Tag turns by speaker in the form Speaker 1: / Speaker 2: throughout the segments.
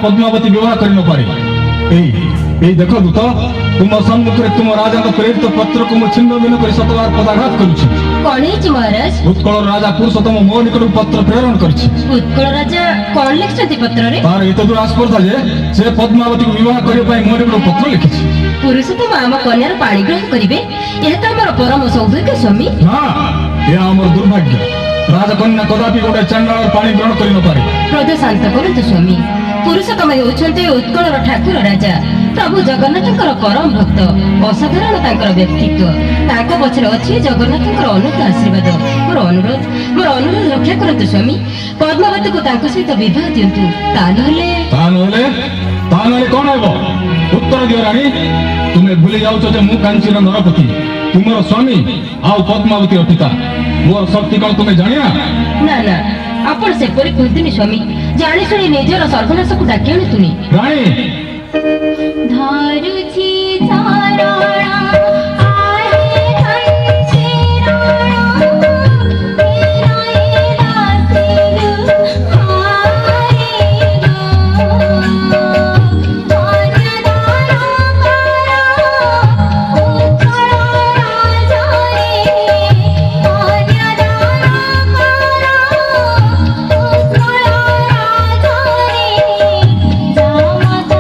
Speaker 1: पद्मावती विवाह कर न पारे देखो दूत तुम सम्मुख में तुम राजा प्रेरित पत्र को मु छिन्न भिन्न कर शतवार पदाघात करुछि।
Speaker 2: कौन है महाराज?
Speaker 1: उत्कल राजा पुरुषोत्तम मो निकट पत्र प्रेरण करछि।
Speaker 2: उत्कल राजा कौन लिखछति पत्र रे?
Speaker 1: तार एत दूर आस्पर्धा जे से पद्मावती को विवाह करे पई मो निकट पत्र लिखिछि।
Speaker 2: पुरुषोत्तम आम कन्यार पाणी ग्रहण करिवे एहा त हमर परम सौभाग्य स्वामी।
Speaker 1: हां ये हमर दुर्भाग्य। राजकन्या कदापि गोटे चंडाल पाणी ग्रहण करि न पारे।
Speaker 2: क्रोध शांत करंतु स्वामी। पुरुषोत्तम हेउछन्ते उत्कलर ठाकुर राजा प्रभु जगन्नाथंकर परम भक्त असाधारण तांकर व्यक्तित्व तांको पछरे अछि जगन्नाथंकर अनंत आशीर्वाद। मोर अनुरोध रक्षा करंतु स्वामी। पद्मावती को तांको सहित विवाह दियंतु तानहले कोन हेबो? उत्तर दियो रानी। तुमे भूली जाउछ जे मु कांचीर नरपति तुमर स्वामी आ पद्मावती पिता। मोर शक्ति कोन तुमे जानिया? ना ना आपण से परि कहतनी स्वामी। जानि सुनि निजर सर्वनाश को डाकी आनुतुनी।
Speaker 1: रानी
Speaker 2: धारुछि चारणा आहे कंचीरणा तेराए लासिलु हारे गो कन्यादान करा उत्कल राजा रे कन्यादान करा उत्कल राजा रे जामत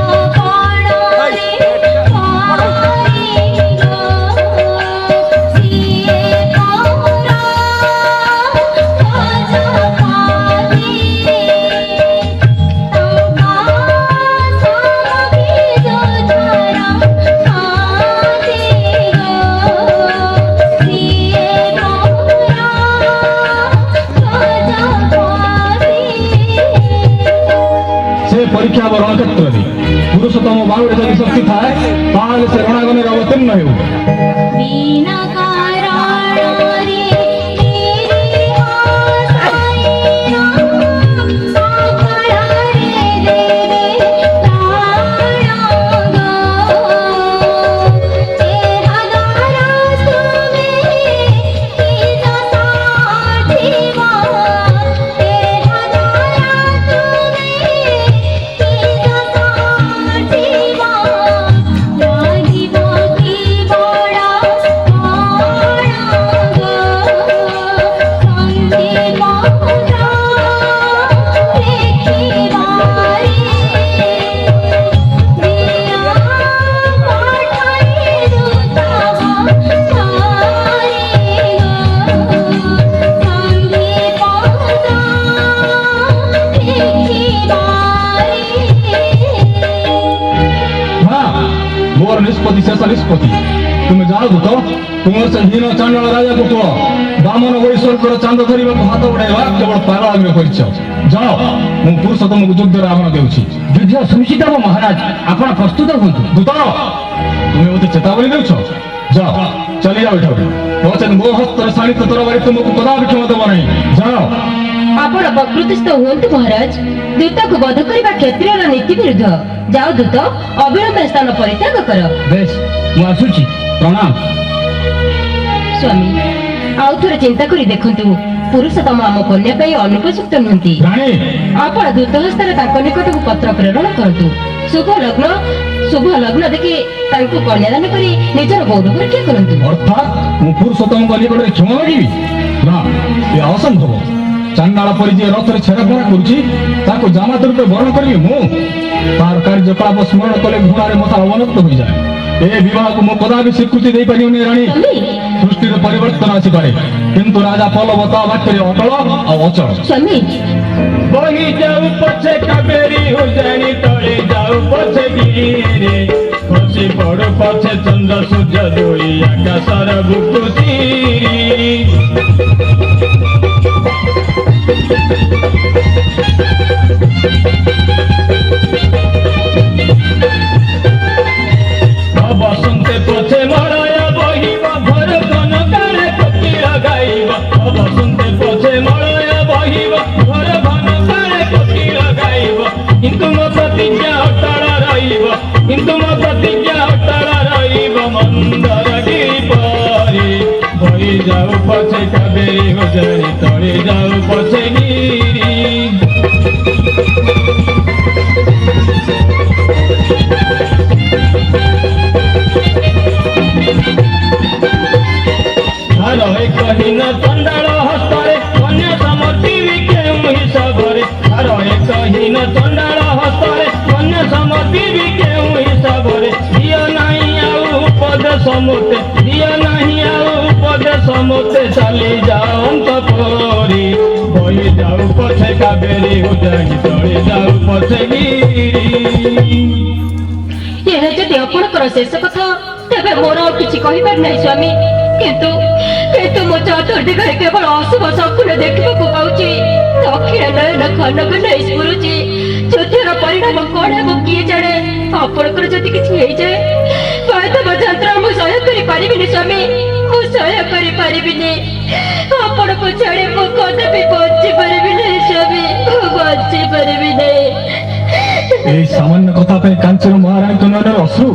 Speaker 1: परीक्षा रणक्षेत्र में पुरुषोत्तम बाहुरे जदि शक्ति थाए ताले से रणांगन अवतीर्ण हेउ। मोर निष्पत्ति शेष निष्पत्ति तुम जाओ तो तुम से हीन चांडाल राजा को कह बामन वैश्वर चांद धरवा हाथ बढ़ाइवा केवल पागल आग्रह कर जाओ मु पुरुषोत्तम को युद्ध आह्वान देउछि।
Speaker 3: युद्ध सुनिश्चित हो महाराज आपण प्रस्तुत हुंतु।
Speaker 1: दूत तुम्हें मते चेतावनी देउछ जाओ चली जाओ एठाउ वचन मो हस्त सानित तरबारी तुमको कदापि क्षमा देबो नहीं जाओ।
Speaker 2: आपण वक्रतुष्ट हुंतु महाराज। दूत को वध करबा क्षत्रियर नीति विरुद्ध। जाओ दूत अविलंब स्थान परित्याग कर।
Speaker 3: बेश मु आसुची प्रणाम
Speaker 2: स्वामी। आउ थोड़े चिंता करी देखंतु पुरुषोत्तम आम कन्या पई अनुपयुक्त नहंती।
Speaker 1: रानी
Speaker 2: आपण दूत हस्तर तांको निकट को पत्र प्रेरण करंतु। शुभ लग्न देखि तांको कन्यादान करी निजर गौरव रक्षा करंतु।
Speaker 1: अर्थात मु पुरुषोत्तम को निकट क्षमा मागिबी ना ये असंभव। चांडाल परि जे रथरे छेड़ाफेड़ा करुछि ताको जामात रूपे वर्ण करबी मु तार कार्यकलाप स्मरण कले घोड़ारे मथा अवनत हो जाए। ए विवाह को मु कदापि स्वीकृति दे पारियोनी रानी। सृष्टि परिवर्तन आसी पारे किंतु राजा पलवता वाक्य अटल आ अचल।
Speaker 2: स्वामी
Speaker 3: बही जाऊ पछे कावेरी हो जानी तळे जाऊ पछे गिरे खसी पड़ो पछे चंद्र सूर्य दोई आकाशर बुकुती बसंते पछे मळया बहिबा भर कन काळे कोकी लगाइबा बसंते पछे मळया बहिबा भर कन काळे कोकी लगाइबा किंतु मो प्रतिज्ञा अटळ रहिबा मंदर गिरी पारी बही जाऊ पछे कबे ଉଦାହି ତଳେ ଯାଉ ପଛେ ଗିରି।
Speaker 2: ଏହା ଯଦି ଆପଣଙ୍କର ଶେଷ କଥା ତେବେ ମୋର ଆଉ କିଛି କହିବାର ନାହିଁ ସ୍ୱାମୀ। କିନ୍ତୁ କିନ୍ତୁ ମୋ ଚତୁର୍ଦିଗରେ କେବଳ ଅଶୁଭ ଶକୁନ ଦେଖିବାକୁ ପାଉଛି। ଦକ୍ଷିଣ ନୟନ ଖନ ଖନ ସ୍ଫୁରୁଛି। ଯୁଦ୍ଧର ପରିଣାମ କଣ ହେବ କିଏ ଜାଣେ। ଆପଣଙ୍କର ଯଦି କିଛି ହେଇଯାଏ ହୟତୋ ଯନ୍ତ୍ରଣା ମୁଁ ସହ୍ୟ କରିପାରିବିନି ସ୍ୱାମୀ, ମୁଁ ସହ୍ୟ କରିପାରିବିନି। ଆପଣଙ୍କୁ ଛାଡି ମୁଁ କଦାପି ବଞ୍ଚି ପାରିବି ନାହିଁ ସ୍ୱାମୀ, ମୁଁ ବଞ୍ଚି ପାରିବି ନାହିଁ।
Speaker 1: এই সামান্য কথা পাই কাঞ্চন মহারাজ নয়নের অশ্রু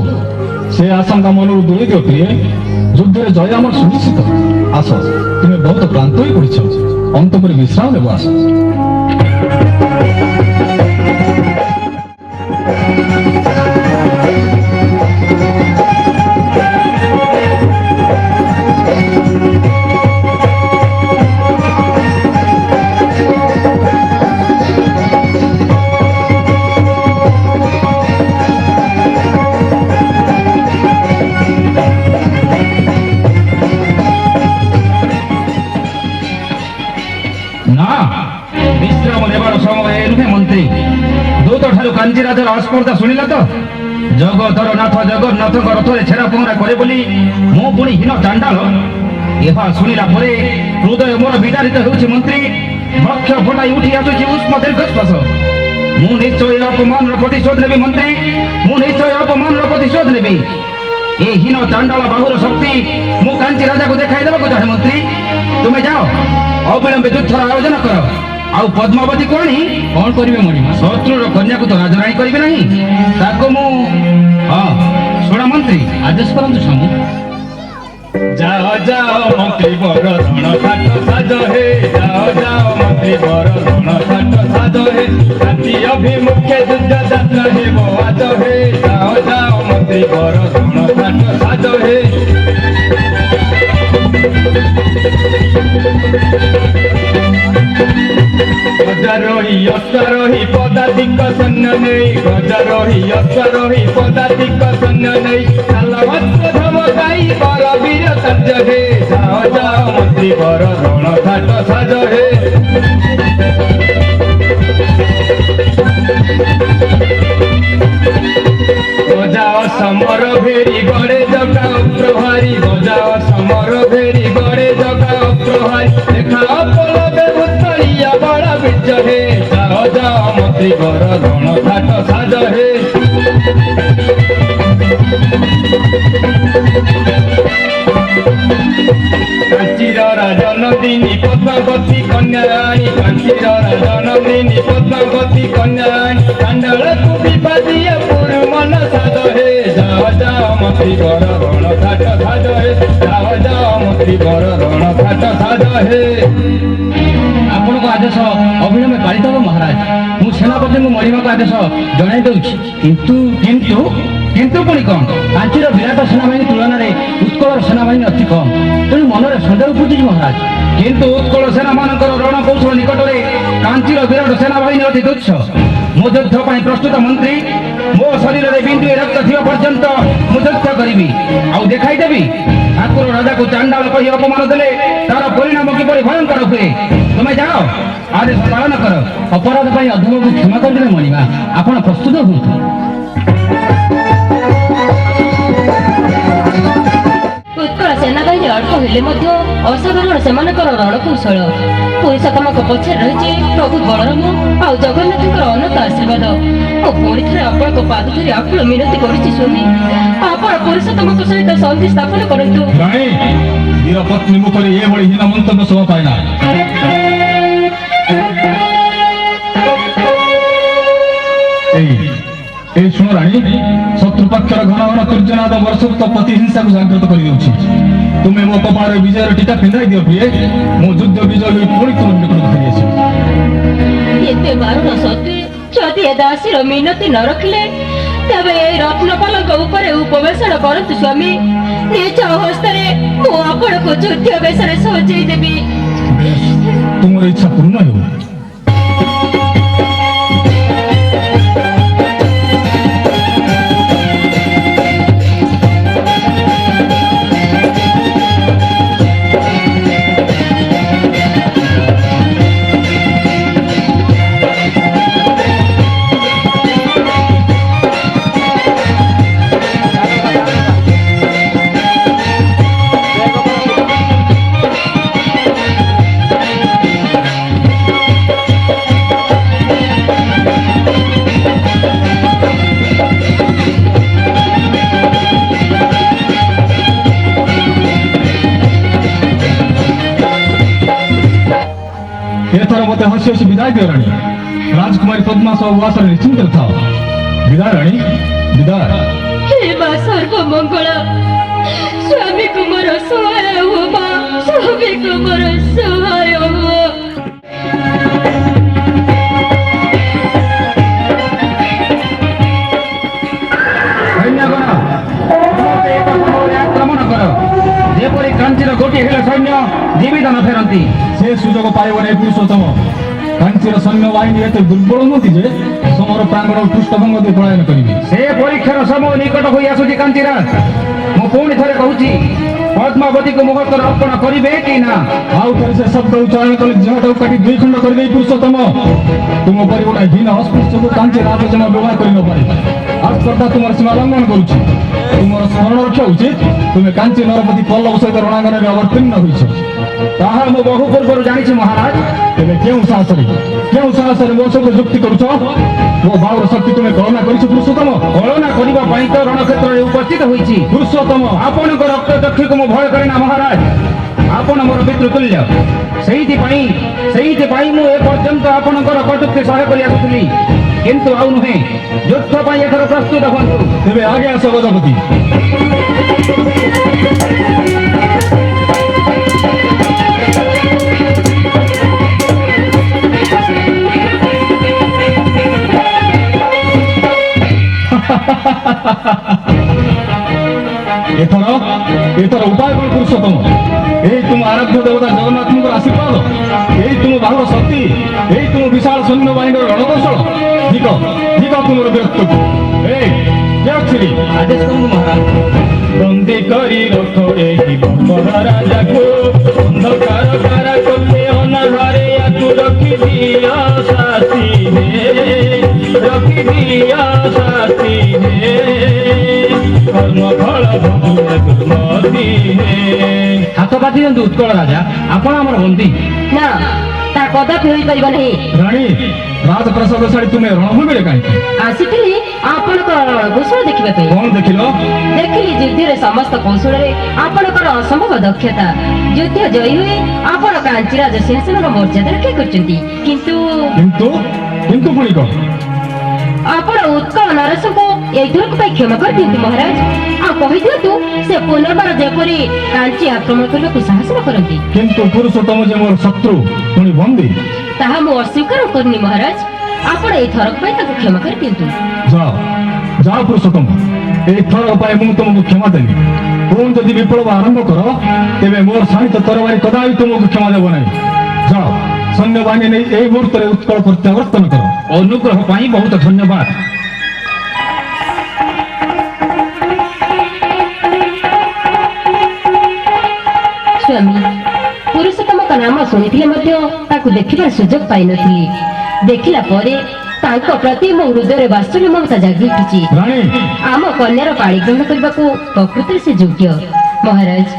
Speaker 1: সে আশঙ্কা মনରୁ দূরেଇ দিও প্রিয়ে। যুদ্ধের জয় আমার সুনিশ্চিত। আস, তুমি বহুত ক্লান্ত হয়ে পড়েছ, অন্ত করে বিশ্রাম নেব। আস।
Speaker 4: না, বিশ্রাম নেবার সময় নুহে মন্ত্রী। দূত ঠারু কাঞ্চি রাজার অস্পর্ধা শুনিলা তো? জগতর নাথ জগন্নাথଙ୍କ রথরে ছেড়া পହଁରା করে ବୋଲି ମୁଁ ପୁଣି ହୀନ ଚାଣ୍ଡାଳ। ଏହା ଶୁଣିଲା ପରେ ହୃଦୟ ମୋର ବିଦାରିତ ହେଉଛି ମନ୍ତ୍ରୀ। ବକ୍ଷ ଫଟାଇ ଉଠି ଆସୁଛି ଉଷ୍ମ ଦୀର୍ଘଶ୍ୱାସ। ମୁଁ ନିଶ୍ଚୟ ଏ ଅପମାନର ପ୍ରତିଶୋଧ ନେବି ମନ୍ତ୍ରୀ, ମୁଁ ନିଶ୍ଚୟ ଅପମାନର ପ୍ରତିଶୋଧ ନେବି। ଏ ହୀନ ଚାଣ୍ଡାଳ ବାହୁର ଶକ୍ତି ମୁଁ କାଞ୍ଚି ରାଜାକୁ ଦେଖାଇ ଦେବାକୁ ଚାହେଁ ମନ୍ତ୍ରୀ। ତୁମେ ଯାଅ, ଅବିଳମ୍ବେ ଯୁଦ୍ଧର ଆୟୋଜନ କର। ଆଉ ପଦ୍ମାବତୀକୁ ଆଣି
Speaker 1: କଣ କରିବେ ମଣିମା?
Speaker 4: ଶତ୍ରୁର କନ୍ୟାକୁ ତ ରାଜରାଣୀ କରିବେ ନାହିଁ। ତାକୁ ମୁଁ ଶୁଣ ମନ୍ତ୍ରୀ,
Speaker 1: ଆଦେଶ କରନ୍ତୁ ସ୍ୱାମୀ।
Speaker 3: ଯାଅ ଯାଅ ମନ୍ତ୍ରୀ ବର ରଣ ଥାଟ ସାଜ ହେ, ଯାଅ ଯାଅ ମନ୍ତ୍ରୀ ବର ରଣ ଥାଟ ସାଜ ହେ। କାଞ୍ଚି ଅଭିମୁଖେ ଯୁଦ୍ଧ ଯାତ୍ରା ହେବ ଆଜ ହେ, ଯାଅ ଯାଅ ମନ୍ତ୍ରୀ ବର ରଣ ଥାଟ ସାଜ ହେ। গজারোহী অশ্বারোহী পদাতিক সৈন্য নেই, গজারোহী অশ্বারোহী পদাতিক সৈন্য নেই। তালবস্ত্র ধমকাই বর বীর সাজ হে, যাও যাও মন্ত্রী বর রণ থাট সাজ হে। বজাও সমর ভেরি গড়ে জগাও প্রহারী, বজাও সমর ভেরি গড়ে জগাও প্রহারী। দেখাও পলবে উত্তরিয়া বড় বীর্য হে, যাও যাও মন্ত্রী বর রণ থাট সাজ হে। কাঞ্চির রাজনন্দিনী পদ্মাবতী কন্যা আনি, কাঞ্চির রাজনন্দিনী পদ্মাবতী কন্যা আনি। চাণ্ডাଳକୁ বিবাদিয়া পুর মন সাজ হে, যাও যাও মন্ত্রী বর রণ থাট সাজ হে, যাও যাও মন্ত্রী বর রণ থাট সাজ হে।
Speaker 4: ଆପଣଙ୍କ ଆଦେଶ ଅବିଳମ୍ବେ ପାଳିତ ହେବ ମହାରାଜ। ମୁଁ ସେନାପତିଙ୍କୁ ମରିବାକୁ ଆଦେଶ ଜଣାଇ ଦେଉଛି। କିନ୍ତୁ କିନ୍ତୁ କିନ୍ତୁ ପୁଣି କଣ? କାଞ୍ଚିର ବିରାଟ ସେନାବାହିନୀ ତୁଳନାରେ ଉତ୍କଳର ସେନାବାହିନୀ ଅତି କମ୍, ତେଣୁ ମନରେ ସନ୍ଦେହ ଉପୁଜୁଛି ମହାରାଜ। କିନ୍ତୁ ଉତ୍କଳ ସେନାମାନଙ୍କର ରଣକୌଶଳ ନିକଟରେ କାଞ୍ଚିର ବିରାଟ ସେନାବାହିନୀ ଅତି ତୁଚ୍ଛ। ମୁଁ ଯୁଦ୍ଧ ପାଇଁ ପ୍ରସ୍ତୁତ ମନ୍ତ୍ରୀ। ମୋ ଶରୀରରେ ବିନ୍ଦୁଏ ରକ୍ତ ଥିବା ପର୍ଯ୍ୟନ୍ତ ମୁଁ ଯୁଦ୍ଧ କରିବି, ଆଉ ଦେଖାଇ ଦେବି ଠାକୁର ରାଜାକୁ ଚାଣ୍ଡାଳ କହି ଅପମାନ ଦେଲେ ତାର ପରିଣାମ କିପରି ଭୟଙ୍କର ହୁଏ। ତୁମେ ଯାଅ, ଆଦେଶ ପାଳନ କର। ଅପରାଧ ପାଇଁ ଅଧମକୁ କ୍ଷମା କରିଦେବେ ମଣିମା। ଆପଣ ପ୍ରସ୍ତୁତ ହୁଅନ୍ତୁ।
Speaker 2: ଉତ୍କଳ ସେନାବାହିନୀ ଅଳ୍ପ ହେଲେ ମଧ୍ୟ ଅସାଧାରଣ ସେମାନଙ୍କର ରଣକୌଶଳ। ପୁରୁଷୋତ୍ତମଙ୍କ ପଛରେ ରହିଛି ପ୍ରଭୁ ବଳରାମ ଆଉ ଜଗନ୍ନାଥଙ୍କର ଅନନ୍ତ ଆଶୀର୍ବାଦ। ମୁଁ ପୁଣି ଥରେ ଆପଣଙ୍କ ପାଦ ଧରି ଆକୁଳ ମିନତି କରୁଛି ସ୍ୱାମୀ, ଆପଣ ପୁରୁଷୋତ୍ତମଙ୍କ ସହିତ ସନ୍ଧି ସ୍ଥାପନ କରନ୍ତୁ।
Speaker 1: କାହିଁ ବୀର ପତ୍ନୀ ମୁଖରେ ଏଭଳି ହୀନ ମନ୍ତବ୍ୟ ଶୋଭା ପାଏ ନା। এই ଶୁଣ ରାଣୀ, ଶତ୍ରୁ ପକ୍ଷର ଘନ ଘନ ତୂର୍ଯ୍ୟନାଦ ବର୍ଷୋକ୍ତ ପ୍ରତିହିଂସାକୁ ଜାଗ୍ରତ କରିଦେଉଛି। ତୁମେ ମୋ କପାଳରେ ବିଜୟର ଟୀକା ପିନ୍ଧାଇ ଦିଅ ପ୍ରିୟ। ମୁଁ ଯୁଦ୍ଧ ବିଜୟ ହୋଇ ପୁଣି ତୁମ ନିକଟକୁ ଫେରି ଆସିବି।
Speaker 2: ଏତେ ବାରଣ ସତ୍ତ୍ୱେ ଯଦି ଏ ଦାସୀର ମିନତି ନ ରଖିଲେ ତେବେ ଏ ରତ୍ନପାଲଙ୍କ ଉପରେ ଉପବେଶନ କରନ୍ତୁ ସ୍ୱାମୀ। ନିଜ ହସ୍ତରେ ମୁଁ ଆପଣଙ୍କୁ ଯୁଦ୍ଧ ବେଶରେ ସଜେଇ ଦେବି।
Speaker 1: ବେଶ, ତୁମର ଇଚ୍ଛା ପୂର୍ଣ୍ଣ ହେଉ। ମୋତେ ହସି ହସି ବିଦାୟ ଦିଅ ରାଣୀ। ରାଜକୁମାରୀ ପଦ୍ମା ସହ ଉଆସରେ ନିଶ୍ଚିନ୍ତରେ ଥାଅ। ବିଦାୟ ରାଣୀ, ବିଦାୟ।
Speaker 2: ହେ ମା ସର୍ବମଙ୍ଗଳ, ସ୍ୱାମୀକୁ ମୋର ସହାୟ ହୁଅ ମା, ସ୍ୱାମୀକୁ ମୋର ସହାୟ ହୁଅ।
Speaker 4: ସୈନ୍ୟଗଣ, ସମସ୍ତେ ଏକ ସମୟରେ ଆକ୍ରମଣ କର, ଯେପରି କାଞ୍ଚିର ଗୋଟିଏ ହେଲେ ସୈନ୍ୟ ଜୀବିତ ନ ଫେରନ୍ତି।
Speaker 1: ସେ ସୁଯୋଗ ପାଇବ ନାହିଁ ପୁରୁଷୋତ୍ତମ। କାଞ୍ଚିର ସୈନ୍ୟବାହିନୀ ଏତେ ଦୁର୍ବଳ ନୁହନ୍ତି ଯେ ସମର ପ୍ରାଙ୍ଗଣ ପୃଷ୍ଠଭଙ୍ଗ ଦେଇ ପଳାୟନ କରିବେ।
Speaker 4: ସେ ପରୀକ୍ଷାର ସମୟ ନିକଟ ହୋଇ ଆସୁଛି କାଞ୍ଚିରାଜ। ମୁଁ ପୁଣି ଥରେ କହୁଛି, ପଦ୍ମାବତୀକୁ ମୁହୂର୍ତ୍ତରେ ଅର୍ପଣ କରିବେ କି ନା?
Speaker 1: ଆଉ ଥରେ ସେ ଶବ୍ଦ ଉଚ୍ଚାରଣ କଲେ ଦେହଟାକୁ କାଟି ଦୁଇ ଖଣ୍ଡ କରିଦେଇ ପୁରୁଷୋତ୍ତମ। ତୁମ ପରି ଗୋଟେ ହୀନ ଅସ୍ପୃଶ୍ୟକୁ କାଞ୍ଚି ରାଜ ଜମା ବ୍ୟବହାର କରି ନପାରେ। ଆସ୍ପର୍ଦ୍ଧା ତୁମର ସୀମା ଲଙ୍ଘନ କରୁଛି। ତୁମର ସ୍ମରଣ ରକ୍ଷା ଉଚିତ, ତୁମେ କାଞ୍ଚି ନରପତି ପଲ୍ଲବ ସହିତ ରଣାଙ୍ଗନରେ ଅବତୀର୍ଣ୍ଣ ହୋଇଛ।
Speaker 4: ତାହା ମୁଁ ବହୁ ପୂର୍ବରୁ ଜାଣିଛି ମହାରାଜ।
Speaker 1: ତେବେ କେଉଁ ସାହସରେ ମୋ ସହିତ ଯୁକ୍ତି କରୁଛ? ମୋ ଭାବର ଶକ୍ତି ତୁମେ କଳନା କରିଛ ପୁରୁଷୋତ୍ତମ।
Speaker 4: କଳନା କରିବା ପାଇଁ ତ ରଣକ୍ଷେତ୍ରରେ ଉପସ୍ଥିତ ହୋଇଛି।
Speaker 1: ପୁରୁଷୋତ୍ତମ,
Speaker 4: ଆପଣଙ୍କ ରକ୍ତଚକ୍ଷୁକୁ ମୁଁ ଭୟ କରେ ନା ମହାରାଜ। ଆପଣ ମୋର ପିତୃତୁଲ୍ୟ। ସେଇଥିପାଇଁ ମୁଁ ଏପର୍ଯ୍ୟନ୍ତ ଆପଣଙ୍କର କଟୁକ୍ତି ସହ୍ୟ କରି ଆସୁଥିଲି। କିନ୍ତୁ ଆଉ ନୁହେଁ, ଯୁଦ୍ଧ ପାଇଁ ଏଥର ପ୍ରସ୍ତୁତ ହୁଅନ୍ତୁ।
Speaker 1: ତେବେ ଆଗେ ଆସ ଗଜପତି। ଏଥର ଉପାୟ କଣ ପୁରୁଷୋତ୍ତମ? ଏଇ ତୁମ ଆରାଧ୍ୟ ଦେବତା ଜଗନ୍ନାଥଙ୍କର ଆଶୀର୍ବାଦ, ଏଇ ତୁମ ବାହୁର ଶକ୍ତି, ଏଇ ତୁମ ବିଶାଳ ସୈନ୍ୟବାହିନୀର ରଣକୌଶଳ। ଦିଗ ତୁମର ବୀରତ୍ୱକୁ।
Speaker 4: ଆଦେଶ କରନ୍ତୁ ମହାରାଜ।
Speaker 3: ବନ୍ଦୀ କରି ରଖ ଏହି ବର୍ବର ରାଜାକୁ, ଅନ୍ଧକାର କାରା କଲେ ଅନାଘରେ ୟାକୁ ରଖିଦିଅ ସାଥିରେ, ରଖିଦିଅ ସାଥିରେ, କର୍ମ ଫଳ ଭୋଗିଲେ ଦୁର୍ମତିରେ।
Speaker 4: ହାତ ବାନ୍ଧି ଦିଅନ୍ତୁ ଉତ୍କଳ ରାଜା, ଆପଣ ଆମର ବନ୍ଦୀ।
Speaker 2: ନା, ତା କଦାପି ହୋଇପାରିବ ନାହିଁ।
Speaker 1: ରାଣୀ, ରାଜପ୍ରାସାଦ ଛାଡ଼ି ତୁମେ ରଣଭୂମିରେ କାହିଁକି?
Speaker 2: ଆସିଥିଲି ଆପଣଙ୍କର ରଣକୌଶଳ ଦେଖିବା ପାଇଁ।
Speaker 1: କଣ ଦେଖିଲ?
Speaker 2: ଦେଖିଲି ଯୁଦ୍ଧରେ ସମସ୍ତ କୌଶଳରେ ଆପଣଙ୍କର ଅସମ୍ଭବ ଦକ୍ଷତା। ଯୁଦ୍ଧ ଜୟୀ ହୋଇ ଆପଣ କାଞ୍ଚିରାଜ ସିଂହାସନର ମର୍ଯ୍ୟାଦା ରକ୍ଷା କରିଛନ୍ତି।
Speaker 1: କିନ୍ତୁ ପୁଣି କଣ?
Speaker 2: ଆପଣ ଉତ୍କଳ ନରେଶଙ୍କୁ ଏଇଥରକ ପାଇଁ କ୍ଷମା କରିଦିଅନ୍ତୁ ମହାରାଜ। ଆଉ କହିଦିଅନ୍ତୁ ସେ ପୁନର୍ବାର ଯେପରି କାଞ୍ଚି ଆକ୍ରମଣ କରିବାକୁ ସାହସ ନ କରନ୍ତି।
Speaker 1: କିନ୍ତୁ ପୁରୁଷୋତ୍ତମ ଯେ ମୋର ଶତ୍ରୁ, ପୁଣି ବନ୍ଦୀ।
Speaker 2: ତାହା ମୁଁ ଅସ୍ୱୀକାର କରୁନି ମହାରାଜ। ଆପଣ ଏଇ ଥରକ ପାଇଁ ତାଙ୍କୁ କ୍ଷମା କରିଦିଅନ୍ତୁ।
Speaker 1: ଯାଅ ପୁରୁଷୋତ୍ତମ, ଏଇ ଥରକ ପାଇଁ ମୁଁ ତୁମକୁ କ୍ଷମା ଦେବି। ପୁଣି ଯଦି ବିପ୍ଳବ ଆରମ୍ଭ କର, ତେବେ ମୋର ଶାଣିତ ତରବାରୀ କଦାପି ତୁମକୁ କ୍ଷମା ଦେବ ନାହିଁ। ଯାଅ, ସୈନ୍ୟବାହିନୀ ନେଇ ଏହି ମୁହୂର୍ତ୍ତରେ ଉତ୍କଳ ପ୍ରତ୍ୟାବର୍ତ୍ତନ କର।
Speaker 4: ଅନୁଗ୍ରହ ପାଇଁ ବହୁତ ଧନ୍ୟବାଦ।
Speaker 2: ସ୍ୱାମୀ, ପୁରୁଷୋତ୍ତମଙ୍କ ନାମ ଶୁଣିଥିଲେ ମଧ୍ୟ ତାକୁ ଦେଖିବାର ସୁଯୋଗ ପାଇନଥିଲି। ଦେଖିଲା ପରେ ତାଙ୍କ ପ୍ରତି ମୋ ହୃଦୟରେ ବାତ୍ସଲ୍ୟ ମମତା ଜାଗି ଉଠିଛି।
Speaker 1: ରାଣୀ,
Speaker 2: ଆମ କନ୍ୟାର ପାଣି ଗ୍ରହଣ କରିବାକୁ ପ୍ରକୃତରେ ସେ ଯୋଗ୍ୟ। ମହାରାଜ,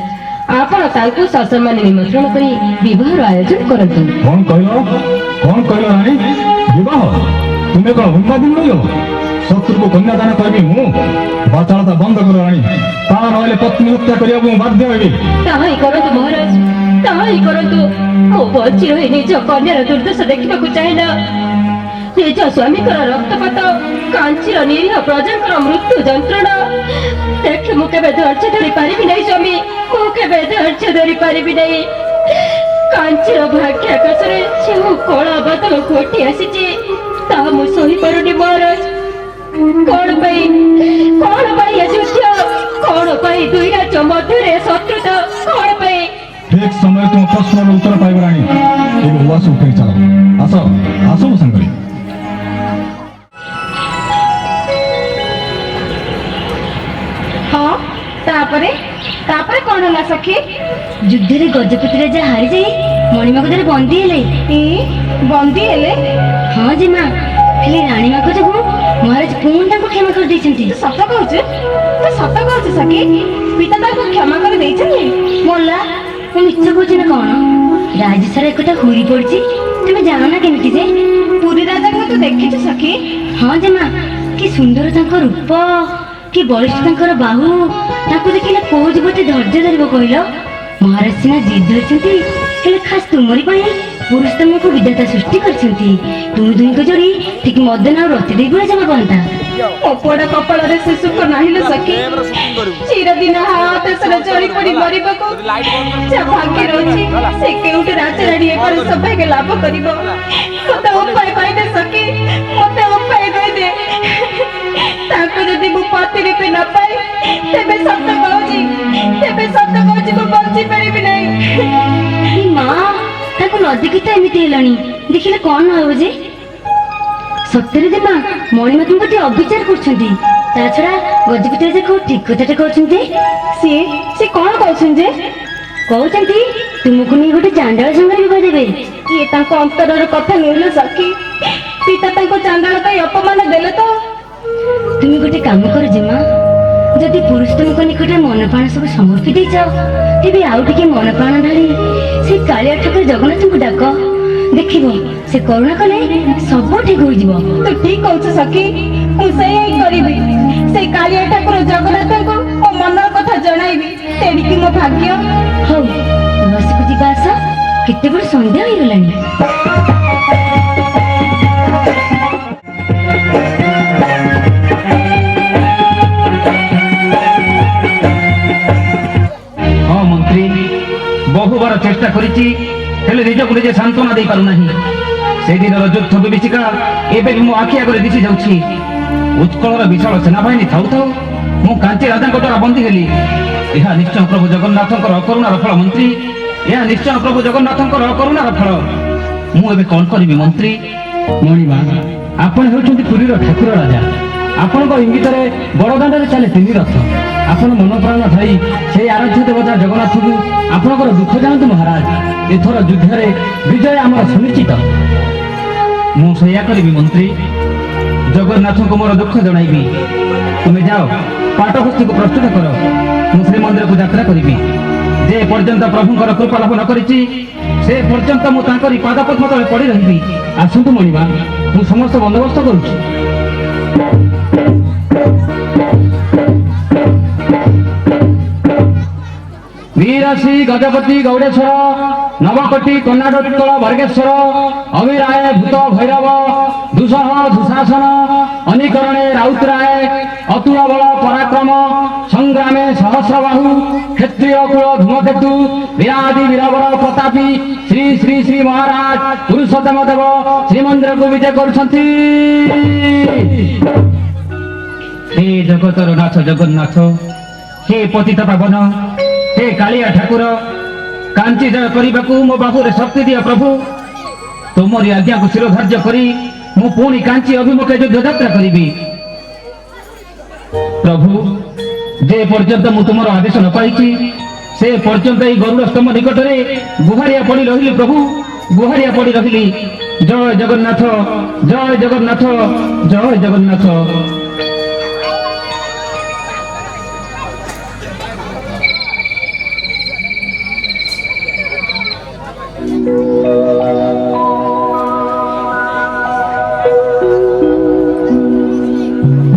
Speaker 2: ଆପଣ ତାଙ୍କୁ ସସମ୍ମାନ ନିମନ୍ତ୍ରଣ କରି ବିବାହର ଆୟୋଜନ କରନ୍ତୁ।
Speaker 1: କଣ କହିଲ ରାଣୀ? ବିବାହ? ତୁମେ କଣ ଉନ୍ମାଦି ନୁହେଁ? ଶତ୍ରୁକୁ କନ୍ୟାଦାନ କରିବି ମୁଁ? ବାଚାଳତା ବନ୍ଦ କର ରାଣୀ, ତା ନହେଲେ ପତ୍ନୀ ହତ୍ୟା କରିବାକୁ ମୁଁ ବାଧ୍ୟ ହେବି।
Speaker 2: ତାହା ହିଁ କରନ୍ତୁ ମହାରାଜ, ତାହା ହିଁ କରନ୍ତୁ। ମୁଁ ବଞ୍ଚି ରହି ନିଜ କନ୍ୟାର ଦୁର୍ଦ୍ଦଶା ଦେଖିବାକୁ ଚାହେଁନା। ନିଜ ସ୍ୱାମୀଙ୍କର ରକ୍ତପାତ, କାଞ୍ଚିର ନିରୀହ ପ୍ରଜାଙ୍କର ମୃତ୍ୟୁ ଯନ୍ତ୍ରଣା ଦେଖି ମୁଁ କେବେ ଧୈର୍ଯ୍ୟ ଧରି ପାରିବି ନାହିଁ ସ୍ୱାମୀ, ମୁଁ କେବେ ଧୈର୍ଯ୍ୟ ଧରି ପାରିବି ନାହିଁ। କାଞ୍ଚିର ଭାଗ୍ୟ ଆକାଶରେ ଯେଉଁ କଳା ବାଦଲ ଘୋଟି ଆସିଛି, ତାହା ମୁଁ ସହିପାରୁନି ମହାରାଜ। କଣ ପାଇଁ ଏ ଯୁଦ୍ଧ? କଣ ପାଇଁ ଦୁଇ ରାଜ୍ୟ ମଧ୍ୟରେ ଶତ୍ରୁତା? କଣ ପାଇଁ?
Speaker 1: ଠିକ୍ ସମୟରେ ତୁମ ପ୍ରଶ୍ନର ଉତ୍ତର ପାଇବ ରାଣୀ। ଏବେ ଉଆସ ଉଠେଇ ଚାଲ। ଆସ ମୋ ସାଙ୍ଗରେ।
Speaker 2: ହଁ, ତାପରେ କଣ ହେଲା ସଖୀ?
Speaker 5: ଯୁଦ୍ଧରେ ଗଜପତି ରାଜା ହାରିଯାଇ ମଣିମଗଦରେ ବନ୍ଦୀ ହେଲେ।
Speaker 2: ବନ୍ଦୀ ହେଲେ?
Speaker 5: ହଁ ଯେ ମା, ହେଲେ ରାଣୀମାଙ୍କ ଯୋଗୁଁ ମହାରାଜ ପୁଣି ତାଙ୍କୁ କ୍ଷମା କରିଦେଇଛନ୍ତି।
Speaker 2: ସତ କହୁଛୁ ସଖୀ? ପିତା ତାଙ୍କୁ କ୍ଷମା କରି ଦେଇଛନ୍ତି?
Speaker 5: ମଲା, ମୁଁ ମିଛ କହୁଛି ନା କଣ? ରାଜସାରା ଏକଥା ହୁରି ପଡିଛି। ତୁମେ ଜାଣ ନା କେମିତି ଯେ?
Speaker 2: ପୁରୀ ରାଜାଙ୍କୁ ତୁ ଦେଖିଛୁ ସଖୀ?
Speaker 5: ହଁ ଯେ ମା, କି ସୁନ୍ଦର ତାଙ୍କ ରୂପ, କି ବଳିଷ୍ଠ ତାଙ୍କର ବାହୁ। ତାକୁ ଦେଖିଲେ କୋଉ ଯୁବତୀ ଧୈର୍ଯ୍ୟ ଧରିବ କହିଲ? ମହାରାଜ ସିନା ଜିଦ୍ ଧରିଛନ୍ତି, ହେଲେ ଖାସ୍ ତୁମରି ପାଇଁ ପୁରୁଷୋତ୍ତମକୁ ବିଧାତା ସୃଷ୍ଟି କରିଛନ୍ତି। ତୁମେ ଦୁହିଁଙ୍କ ଯୋଡ଼ି ଠିକ ମଦନ ଆଉ ରତି ଦେଇ ଭଳିଆ ଜମା ପାଆନ୍ତା।
Speaker 2: ଅପଡ଼ା କପାଳରେ ସେ ସୁଖ ନାହିଁ ଲୋ ସଖୀ। ଚିରଦିନ ଦେଶରେ ଚଳି ପଡ଼ି ମରିବାକୁ ଯାହା ଭାଗ୍ୟରେ ଅଛି ସେ କେଉଁଠି ରାଜରାଣୀ ଏପରି ସୌଭାଗ୍ୟ ଲାଭ କରିବ। ମତେ ଉପାୟ କହିଦେ ସଖୀ, ମତେ ଉପାୟ କହିଦେ। ତାଙ୍କୁ ଯଦି ମୁଁ ପତି ରୂପେ ନ ପାଏ ତେବେ ସତ କହୁଛି ମୁଁ ବଞ୍ଚି ପାରିବି ନାହିଁ।
Speaker 5: ଏ ମା, ତାକୁ ନ ଦେଖି ତ ଏମିତି ହେଲାଣି, ଦେଖିଲେ କଣ ହବ ଯେ? ସତରେ ଯେ ମା, ମଣିମାଙ୍କ ପ୍ରତି ଅବିଚାର କରୁଛନ୍ତି। ତା ଛଡା ଗଜପତି ରାଜା କୋଉ ଠିକ କଥାଟା କହୁଛନ୍ତି।
Speaker 2: ସିଏ କଣ କହୁଛନ୍ତି ଯେ?
Speaker 5: କହୁଛନ୍ତି ତୁମକୁ ନେଇ ଗୋଟେ ଚାଣ୍ଡାଳ ସାଙ୍ଗରେ ବିବାହ ଦେବେ।
Speaker 2: ଇଏ ତାଙ୍କ ଅନ୍ତରର କଥା ନୁହେଁ ସଖୀ। ପିତା ତାଙ୍କୁ ଚାଣ୍ଡାଳ ପାଇଁ ଅପମାନ ଦେଲେ ତ।
Speaker 5: তুমি ଗୋଟେ କାମ କର ଯେ ମା, ଯଦି ପୁରୁଷୋତ୍ତମଙ୍କ ନିକଟରେ ମନପ୍ରାଣ ସବୁ ସମର୍ପି ଦେଇଛ, ତେବେ ଆଉ ଟିକେ ମନପ୍ରାଣ ଢାଳି ସେ କାଳିଆ ଠାକୁର ଜଗନ୍ନାଥଙ୍କୁ ଡାକ। ଦେଖିବ ସେ କରୁଣା କଲେ ସବୁ ଠିକ ହୋଇଯିବ।
Speaker 2: ତୁ ଠିକ କହୁଛୁ ସଖୀ, ମୁଁ ସେଇଆ ହିଁ କରିବି। ସେଇ କାଳିଆ ଠାକୁର ଜଗନ୍ନାଥଙ୍କୁ ମୋ ମନର କଥା ଜଣାଇବି। ତେଣିକି ମୋ ଭାଗ୍ୟ।
Speaker 5: ହଉ ବସକୁ ଯିବା ଆସ, କେତେ ବଡ଼ ସନ୍ଧ୍ୟା ହେଇଗଲାଣି।
Speaker 4: ହଁ ମନ୍ତ୍ରୀ, ବହୁବାର ଚେଷ୍ଟା କରିଛି, ହେଲେ ନିଜକୁ ନିଜେ ସାନ୍ତ୍ୱନା ଦେଇପାରୁନାହିଁ। ସେଦିନର ଯୁଦ୍ଧ ବିଭୀଷିକା ଏବେ ବି ମୋ ଆଖି ଆଗରେ ଦିଶି ଯାଉଛି। ଉତ୍କଳର ବିଶାଳ ସେନାବାହିନୀ ଥାଉ ଥାଉ ମୁଁ କାଞ୍ଚି ରାଜାଙ୍କ ଦ୍ୱାରା ବନ୍ଦୀ ହେଲି। ଏହା ନିଶ୍ଚୟ ପ୍ରଭୁ ଜଗନ୍ନାଥଙ୍କର ଅକରୁଣାର ଫଳ ମନ୍ତ୍ରୀ, ଏହା ନିଶ୍ଚୟ ପ୍ରଭୁ ଜଗନ୍ନାଥଙ୍କର ଅକରୁଣାର ଫଳ। ମୁଁ ଏବେ କଣ କରିବି ମନ୍ତ୍ରୀ?
Speaker 1: ମଣିମା, ଆପଣ ହେଉଛନ୍ତି ପୁରୀର ଠାକୁର ରାଜା। ଆପଣଙ୍କ ଇଙ୍ଗିତରେ ବଡ଼ଦାଣ୍ଡରେ ଚାଲେ 3 ରଥ। ଆପଣ ମନପ୍ରାଣ ଥାଇ ସେଇ ଆରାଧ୍ୟ ଦେବତା ଜଗନ୍ନାଥଙ୍କୁ ଆପଣଙ୍କର ଦୁଃଖ ଜାଣନ୍ତୁ ମହାରାଜ। ଏଥର ଯୁଦ୍ଧରେ ବିଜୟ ଆମର ସୁନିଶ୍ଚିତ।
Speaker 4: ମୁଁ ସେଇଆ କରିବି ମନ୍ତ୍ରୀ, ଜଗନ୍ନାଥଙ୍କୁ ମୋର ଦୁଃଖ ଜଣାଇବି। ତୁମେ ଯାଅ, ପାଟହସ୍ତୀକୁ ପ୍ରସ୍ତୁତ କର। ମୁଁ ଶ୍ରୀମନ୍ଦିରକୁ ଯାତ୍ରା କରିବି। ଯେ ପର୍ଯ୍ୟନ୍ତ ପ୍ରଭୁଙ୍କର କୃପା ଲାଭ ନ କରିଛି ସେ ପର୍ଯ୍ୟନ୍ତ ମୁଁ ତାଙ୍କରି ପାଦପଦ୍ମ ତଳେ ପଡ଼ି ରହିବି।
Speaker 1: ଆସନ୍ତୁ ମଣିମା, ମୁଁ ସମସ୍ତ ବନ୍ଦୋବସ୍ତ କରୁଛି।
Speaker 4: ବୀରଶ୍ରୀ ଗଜପତି ଗୌଡ଼େଶ୍ୱର, ନବକୋଟି କର୍ଣ୍ଣାଟୋତ୍କଳ ବର୍ଗେଶ୍ୱର, ଅବିରାୟ ଭୂତ ଭୈରବ, ଦୁଃସହ ଦୁଃଶାସନ, ଅନିକରଣେ ରାଉତରାୟ, ଅତୁଳ ବଳ ପରାକ୍ରମ, ସଂଗ୍ରାମେ ସହସ୍ରବାହୁ, କ୍ଷତ୍ରିୟ କୁଳ ଧୂମକେତୁ, ବିରାଦି ବୀରବର ପ୍ରତାପୀ ଶ୍ରୀ ଶ୍ରୀ ଶ୍ରୀ ମହାରାଜ ପୁରୁଷୋତ୍ତମ ଦେବ ଶ୍ରୀମନ୍ଦିରକୁ ବିଜେ କରୁଛନ୍ତି। ହେ ଜଗତର ନାଥ ଜଗନ୍ନାଥ, ହେ ପତିତ ପାବନ, ହେ କାଳିଆ ଠାକୁର, କାଞ୍ଚି ଜୟ କରିବାକୁ ମୋ ବାହୁରେ ଶକ୍ତି ଦିଅ ପ୍ରଭୁ। ତୁମରି ଆଜ୍ଞାକୁ ଶିରୋଧାର୍ଯ୍ୟ କରି ମୁଁ ପୁଣି କାଞ୍ଚି ଅଭିମୁଖେ ଯୁଦ୍ଧ ଯାତ୍ରା କରିବି। ପ୍ରଭୁ, ଯେ ପର୍ଯ୍ୟନ୍ତ ମୁଁ ତୁମର ଆଦେଶ ନ ପାଇଛି ସେ ପର୍ଯ୍ୟନ୍ତ ଏଇ ଗରୁଡ଼ ସ୍ତମ୍ଭ ନିକଟରେ ଗୁହାରିଆ ପଡ଼ି ରହିଲି ପ୍ରଭୁ, ଗୁହାରିଆ ପଡ଼ି ରହିଲି। ଜୟ ଜଗନ୍ନାଥ, ଜୟ ଜଗନ୍ନାଥ, ଜୟ ଜଗନ୍ନାଥ।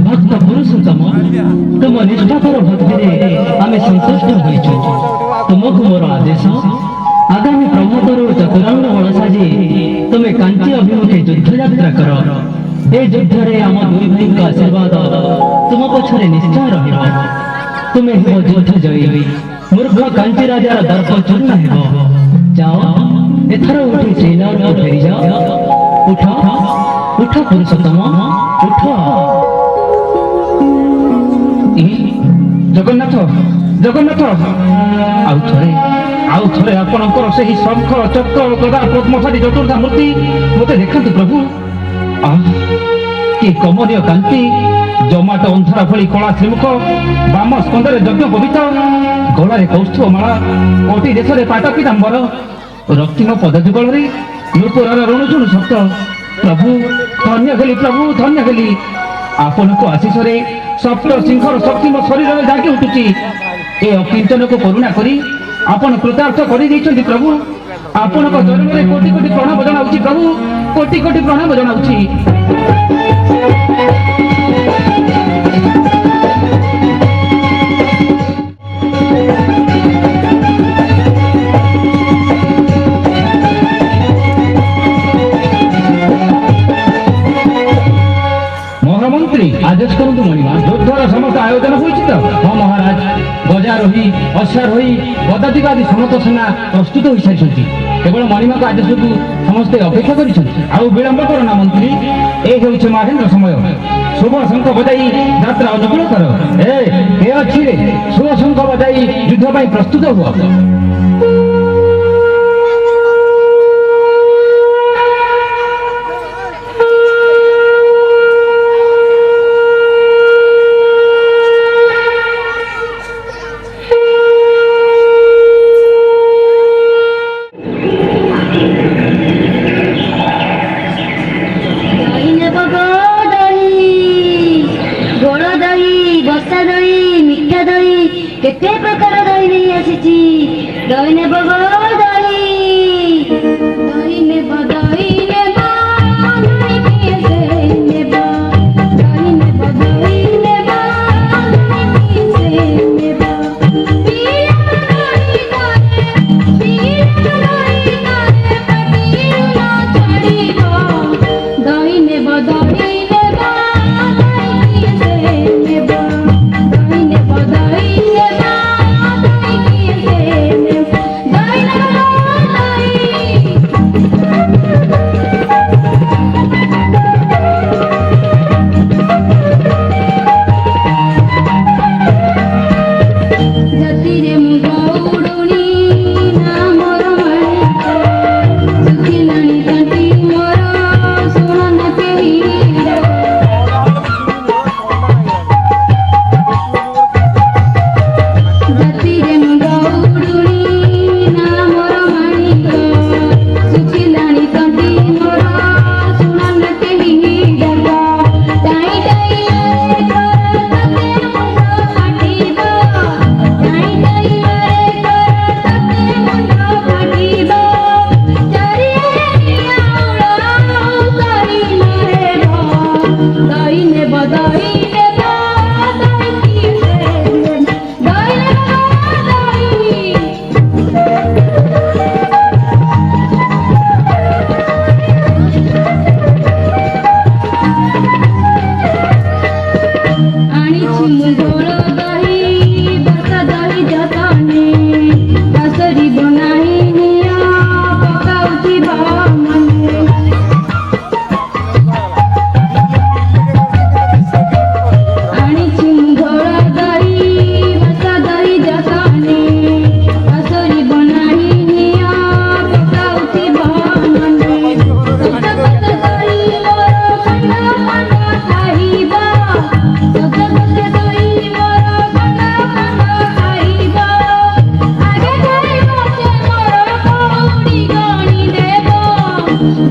Speaker 1: ଭକ୍ତ ପୁରୁଷୋତ୍ତମ, ତୁମ ନିଷ୍ଠାପର ଭକ୍ତିରେ ଆମେ ସନ୍ତୁଷ୍ଟ ହୋଇଛୁ। ତୁମକୁ ମୋର ଆଦେଶ, ଆଗାମୀ ପ୍ରମୋଦରୁ ଚତୁରାଙ୍ଗ ବଳ ସାଜି ତୁମେ କାଞ୍ଚି ଅଭିମୁଖେ ଯୁଦ୍ଧ ଯାତ୍ରା କର। ଏ ଯୁଦ୍ଧରେ ଆମ 2 ଭାଇଙ୍କ ଆଶୀର୍ବାଦ ତୁମ ପଛରେ ନିଶ୍ଚୟ ରହିବ। ତୁମେ ହେବ ଯୁଦ୍ଧ ଜୟୀ, ମୂର୍ଖ କାଞ୍ଚି ରାଜାର ଦର୍ପ ଚୂର୍ଣ୍ଣ ହେବ। ଯାଅ, ଏଥର ଉଠି ଶ୍ରୀନଗରକୁ ଫେରିଯାଅ। ଉଠ ଉଠ ପୁରୁଷୋତ୍ତମ, ଉଠ।
Speaker 4: ଜଗନ୍ନାଥ, ଜଗନ୍ନାଥ, ଆଉ ଥରେ ଆପଣଙ୍କର ସେହି ଶଙ୍ଖ ଚକ୍ର ଗଦା ପଦ୍ମଶାଳୀ ଚତୁର୍ଦ୍ଧା ମୂର୍ତ୍ତି ମୋତେ ଦେଖାନ୍ତୁ ପ୍ରଭୁ। କି କମନୀୟ କାନ୍ତି, ଜମାଟ ଅନ୍ଧାର ଭଳି କଳା ଶ୍ରୀମୁଖ, ବାମ ସ୍କନ୍ଧରେ ଯଜ୍ଞ ପବିତ, ଗଳାରେ କୌସ୍ତୁଭ ମାଳା, କୋଟି ଦେଶରେ ପାଟ ପୀତାମ୍ବର, ରକ୍ତିମ ପଦଯୁଗଳରେ ନୂପୁରର ରୁଣୁଝୁଣୁ ଶବ୍ଦ। ପ୍ରଭୁ ଧନ୍ୟ ହେଲି, ପ୍ରଭୁ ଧନ୍ୟ ହେଲି। ଆପଣଙ୍କ ଆଶିଷରେ ସପ୍ତ ସିଂହର ଶକ୍ତି ମୋ ଶରୀରରେ ଜାଗି ଉଠୁଛି। ଏ ଅକିଞ୍ଚନକୁ କରୁଣା କରି ଆପଣ କୃତାର୍ଥ କରିଦେଇଛନ୍ତି ପ୍ରଭୁ। ଆପଣଙ୍କ ଚରଣରେ କୋଟି କୋଟି ପ୍ରଣାମ ଜଣାଉଛି ପ୍ରଭୁ, କୋଟି କୋଟି ପ୍ରଣାମ ଜଣାଉଛି। ଆୟୋଜନ ହୋଇଛି ତ? ହଁ ମହାରାଜ, ଗଜା ରୋହି, ଅଶ୍ୱାରୋହୀ, ଗଦାଧିକ ଆଦି ସମସ୍ତ ସେନା ପ୍ରସ୍ତୁତ ହୋଇସାରିଛନ୍ତି। କେବଳ ମଣିମାଙ୍କ ଆଦେଶକୁ ସମସ୍ତେ ଅପେକ୍ଷା କରିଛନ୍ତି।
Speaker 1: ଆଉ ବିଳମ୍ବ କର ନା ମନ୍ତ୍ରୀ,
Speaker 4: ଏ ହେଉଛି ମହେନ୍ଦ୍ର ସମୟ। ଶୁଭ ଶଙ୍ଖ ବଜାଇ ଯାତ୍ରା ଅନୁକୂଳ କର। ଏ ଅଛି ରେ, ଶୁଭ ଶଙ୍ଖ ବଜାଇ ଯୁଦ୍ଧ ପାଇଁ ପ୍ରସ୍ତୁତ ହୁଅ।
Speaker 5: ଦହି ନେବ ଦହି, ଗୋଳ ଦହି, ବସା ଦହି, ମିଠା ଦହି, କେତେ ପ୍ରକାର ଦହି ନେଇ ଆସିଛି। ଦହି ନେବ ଦହି, ଦହି ନେବ ଦହି ନେବ, ଦହି କିଏ ସେ ନେବ, ଦହି ନେବ ଦହି ନେବ, ଦହି କିଏ ସେ ନେବ। ପିଲା ଦହି କରେ, ପିଲା ଦହି କରେ, ପାଟିରୁ ନ ଛାଡ଼ିବ। ଦହି ନେବ ଦହି ନେବ, ଦହି କିଏ ସେ ନେବ, ଦହି ନେବ ଦହି ନେବ, ଦହି କିଏ ସେ ନେବ, ଦହି ନେବ ଦହି। ଜାତିରେ ମୁଁ ଗଉଡ଼ୁଣି ନା ମୋର ମାଣିକ, ଶୁଖିଲାଣି ତଣ୍ଟି ମୋର ଶୁଣ ନ କେହି। ଜାତିରେ ମୁଁ ଗଉଡ଼ୁଣି ନା ମୋର ମାଣିକ, ଶୁଖିଲାଣି ତଣ୍ଟି ମୋର ଶୁଣ ନ କେହି ଡାକ। ଟାଇଁ ଟାଇଁ ମାରେ କର ତତେ ମୁଣ୍ଡ ଫାଟିବ, ଟାଇଁ ଟାଇଁ ମାରେ କର ତତେ ମୁଣ୍ଡ ଫାଟିବ। ଚାରିଆଡ଼େ ନିଆଉଳ ଦହି ମାରେବ, ଦହି ନେବ ଦହି ନେବ, ଦହି କିଏ ସେ ନେବ, ଦହି ନେବ ଦହି। ଆଣିଛି ମୁଁ ଗୋଳ ଦହି, ବସା ଦହି ଯତନେ, ପାସରିବ ନାହିଁ ନିଆଁ ପକାଉଥିବ ମନେ। ଆଣିଛି ମୁଁ ଗୋଳ ଦହି, ବସା ଦହି ଯତନେ, ପାସରିବ ନାହିଁ ନିଆଁ ପକାଉଥିବ ମନେ। ସତ ସତ ଦହି ମୋର ଖଣ୍ଡ ଖଣ୍ଡ ଖାଇବ, ସତ ସତ ଦହି ମୋର ଖଣ୍ଡ ଖଣ୍ଡ ଖାଇବ। ଆଗେ ଖାଇବ ସେ ମୋର କଉଡ଼ି ଗଣି ଦେବ,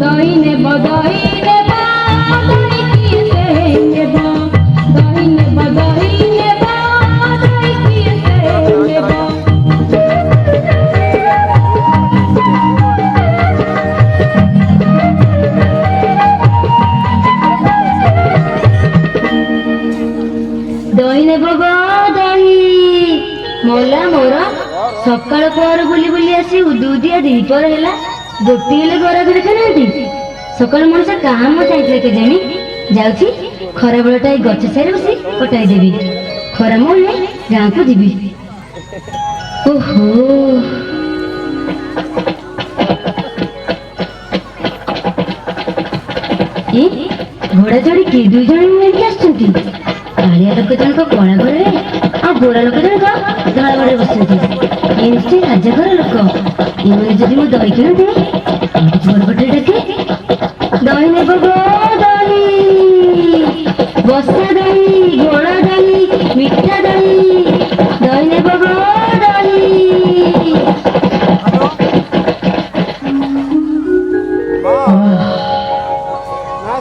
Speaker 5: ଦହି ନେବ ଦହି ନେବ, ଦହି କିଏ ସେ ନେବ, ଦହି ନେବ ଦହି ନେବ, ଦହି କିଏ ସେ ନେବ। ଦହି ନେବ ଦହି, ମଲା ମୋର ସକାଳ ପହର ବୁଲି ବୁଲି ଆସି ଉଦୁଦିଆ ଦ୍ୱିପହର ହେଲା, ଗୋଟିଏ ହେଲେ ଗରାଖ ଦେଖାନାହାନ୍ତି। ସକାଳୁ ମଣିଷ କାମ ଚାହିଁଥିଲେ କେଜାଣି। ଯାଉଛି ଖରାବେଳଟା ଏଇ ଗଛ ଛାଇରେ ବସି କଟାଇ ଦେବି, ଖରା ମଉଳିଲେ ଗାଁକୁ ଯିବି। ଓହୋ, ଘୋଡ଼ା ଚଢ଼ି କି ଦୁଇ ଜଣ ନେଇକି ଆସିଛନ୍ତି। କାଳିଆ ଲୋକ ଜଣକ କଳା ଘରରେ ଆଉ ଗୋରା ଲୋକ ଜଣକ ଧଳା ଘରେ ବସିଛନ୍ତି। ଏ ନିଶ୍ଚୟ ରାଜାଘର ଲୋକ। ଏମାନେ ଯଦି ମୁଁ ଦହି କିଣନ୍ତି ବଡ଼ ପଟେ ଡାକେ, ଦହି ନେବ ଦହି, ବସା ଦହି, ଘୋଳ ଦହି, ମିଠା ଦହି, ଦହି ନେବ ଦହି।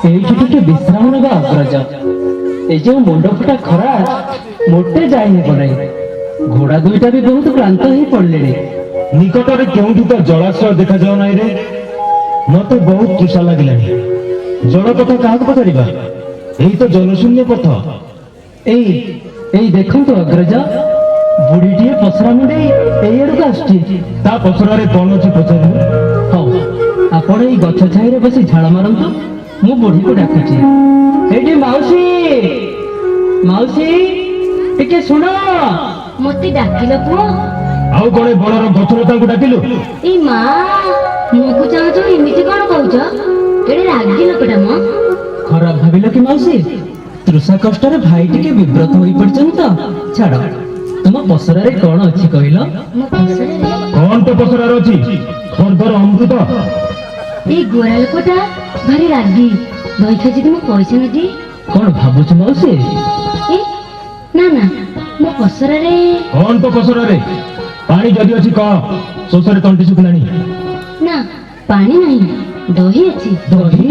Speaker 4: এইটি ଟିକେ ବିଶ୍ରାମ ନେବା ଅଗ୍ରଜ। ଏ ଯେଉଁ ମୁଣ୍ଡ ଫୁଟା ଖରା ମୋଟେ ଯାଇ ହେବ ନାହିଁ। ଘୋଡ଼ା ଦୁଇଟା ବି ବହୁତ କ୍ଳାନ୍ତ ହେଇ ପଡ଼ିଲେଣି।
Speaker 1: ନିକଟରେ କେଉଁଠି ତ ଜଳାଶୟ ଦେଖାଯାଉ ନାହିଁ ରେ, ମତେ ବହୁତ ତୃଷା ଲାଗିଲାଣି। ଜଳ କଥା କାହାକୁ ପଚାରିବା, ଏଇ ତ ଜନଶୂନ୍ୟ ପଥ।
Speaker 4: ଏଇ ଦେଖନ୍ତୁ ଅଗ୍ରଜ, ବୁଢ଼ୀଟିଏ ପସରା ମୁଣ୍ଡେଇ ଏଇ ଆଡ଼କୁ ଆସୁଛି।
Speaker 1: ତା ପସରାରେ କଣ ଅଛି ପଚାରିବୁ?
Speaker 4: ହଉ, ଆପଣ ଏଇ ଗଛ ଛାଇରେ ବସି ଝାଳ ମାରନ୍ତୁ, ମୁଁ ବୁଢ଼ୀକୁ ଡାକୁଛି। ଏଇଠି ମାଉସୀ, ମାଉସୀ, ଟିକେ ଶୁଣ।
Speaker 5: ମତେ ଡାକିଲ ପୁଅ?
Speaker 1: ଆଉ କଣ ଏ ବଣର ଗଛଲତାଙ୍କୁ ଡାକିଲୁ?
Speaker 5: ଏଇ ମା ମୁହଁକୁ ଚାହୁଁଛ ଏମିତି କଣ କହୁଛ? କେଡେ ରାଗି ଲୋକଟା ମ।
Speaker 4: ଖରାପ ଭାବିଲ କି ମାଉସୀ? ତୃଷା କଷ୍ଟରେ ଭାଇ ଟିକେ ବିବ୍ରତ ହୋଇ ପଡିଛନ୍ତି ତ। ଛାଡ, ତୁମ ପସରାରେ କଣ ଅଛି କହିଲ?
Speaker 5: ମୋ ପସରାରେ
Speaker 1: କଣ ତ ପସରାର ଅଛି? ଖର୍ଦ୍ଧର ଅମୃତ।
Speaker 5: ଏଇ ଗୋରା ଲୋକଟା ଭାରି ରାଗି। ଦହିଖା ଯଦି ମୁଁ ପଇସା ନ ଦିଏ?
Speaker 4: କଣ ଭାବୁଛୁ ମାଉସୀ?
Speaker 5: ଏ ନା ନା, ମୋ ପସରାରେ
Speaker 1: କଣ ତ ପସରାରେ? ପାଣି ଯଦି ଅଛି କହ, ଶୋଷରେ ତଣ୍ଟି ଶୁଖିଲାଣି।
Speaker 5: ନା ପାଣି ନାହିଁ, ଦହି ଅଛି।
Speaker 4: ଦହି?